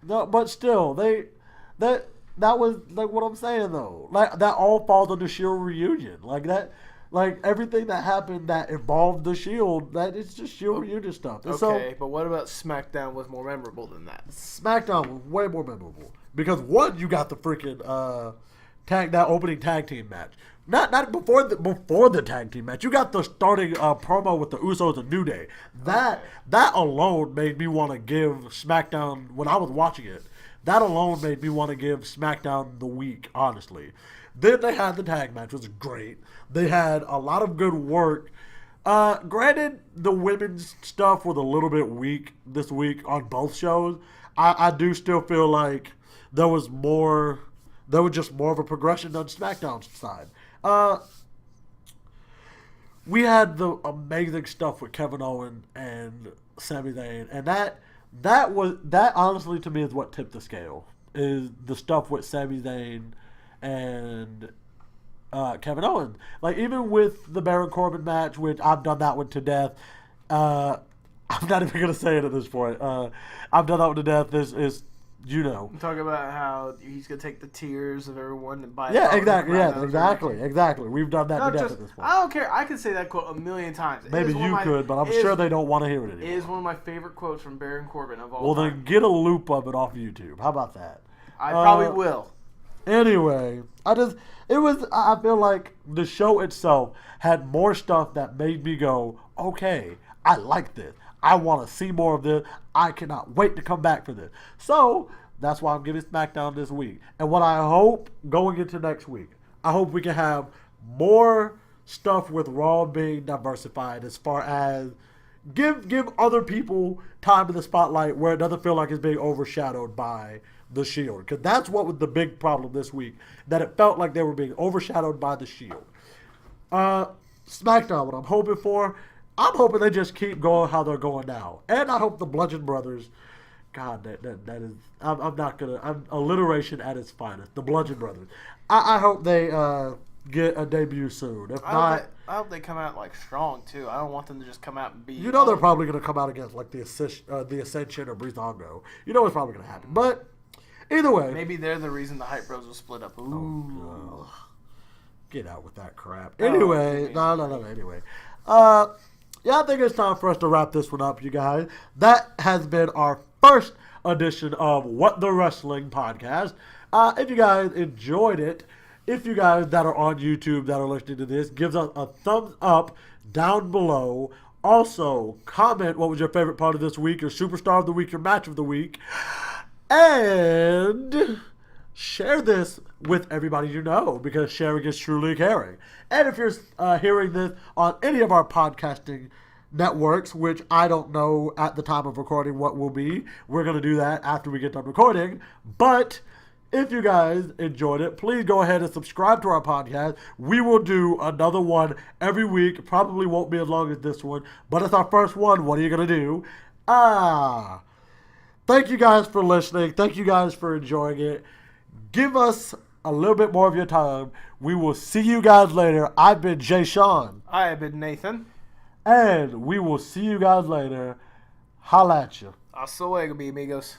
No, but still, that was what I'm saying though. That all falls under Shield reunion. Everything that happened that involved the Shield, that it's just Shield reunion stuff. And okay, but what about SmackDown was more memorable than that? SmackDown was way more memorable because one, you got the freaking that opening tag team match. Not before the tag team match. You got the starting promo with the Usos and New Day. That alone made me want to give SmackDown, when I was watching it, that alone made me want to give SmackDown the week, honestly. Then they had the tag match, which was great. They had a lot of good work. Granted, the women's stuff was a little bit weak this week on both shows. I do still feel like there was just more of a progression on SmackDown's side. We had the amazing stuff with Kevin Owens and Sami Zayn, and that honestly to me is what tipped the scale, is the stuff with Sami Zayn and Kevin Owens. Even with the Baron Corbin match, which I've done that one to death. I'm not even going to say it at this point. I've done that one to death. This is, Talk about how he's going to take the tears of everyone and buy exactly. We've done that to death at this point. I don't care. I can say that quote a million times. Maybe you could, but I'm sure they don't want to hear it anymore. It is one of my favorite quotes from Baron Corbin of all time. Well, then get a loop of it off YouTube. How about that? I probably will. Anyway, I feel like the show itself had more stuff that made me go, okay, I like this. I want to see more of this. I cannot wait to come back for this. So, that's why I'm giving SmackDown this week. And what I hope going into next week, I hope we can have more stuff with Raw being diversified as far as give other people time in the spotlight where it doesn't feel like it's being overshadowed by the Shield. Because that's what was the big problem this week, that it felt like they were being overshadowed by the Shield. SmackDown, what I'm hoping for, I'm hoping they just keep going how they're going now. And I hope the Bludgeon Brothers, God, that is, I'm alliteration at its finest. The Bludgeon Brothers. I hope they get a debut soon. If not, I hope they come out strong too. I don't want them to just come out and be. They're probably going to come out against the Ascension or Breezango. It's probably going to happen. But either way, maybe they're the reason the Hype Bros will split up. Ooh. Oh, get out with that crap. Anyway, no. Anyway, yeah, I think it's time for us to wrap this one up, you guys. That has been our first edition of What the Wrestling Podcast. If you guys enjoyed it, if you guys that are on YouTube that are listening to this, give us a thumbs up down below. Also, comment what was your favorite part of this week, your superstar of the week, your match of the week. And share this with everybody you know, because sharing is truly caring. And if you're hearing this on any of our podcasting networks, which I don't know at the time of recording what will be. We're going to do that after we get done recording. But if you guys enjoyed it, please go ahead and subscribe to our podcast. We will do another one every week. Probably won't be as long as this one, but it's our first one. What are you going to do? Thank you guys for listening. Thank you guys for enjoying it. Give us a little bit more of your time. We will see you guys later. I've been Jay Sean. I have been Nathan. And we will see you guys later. Holla at you. Hasta luego, mi amigos.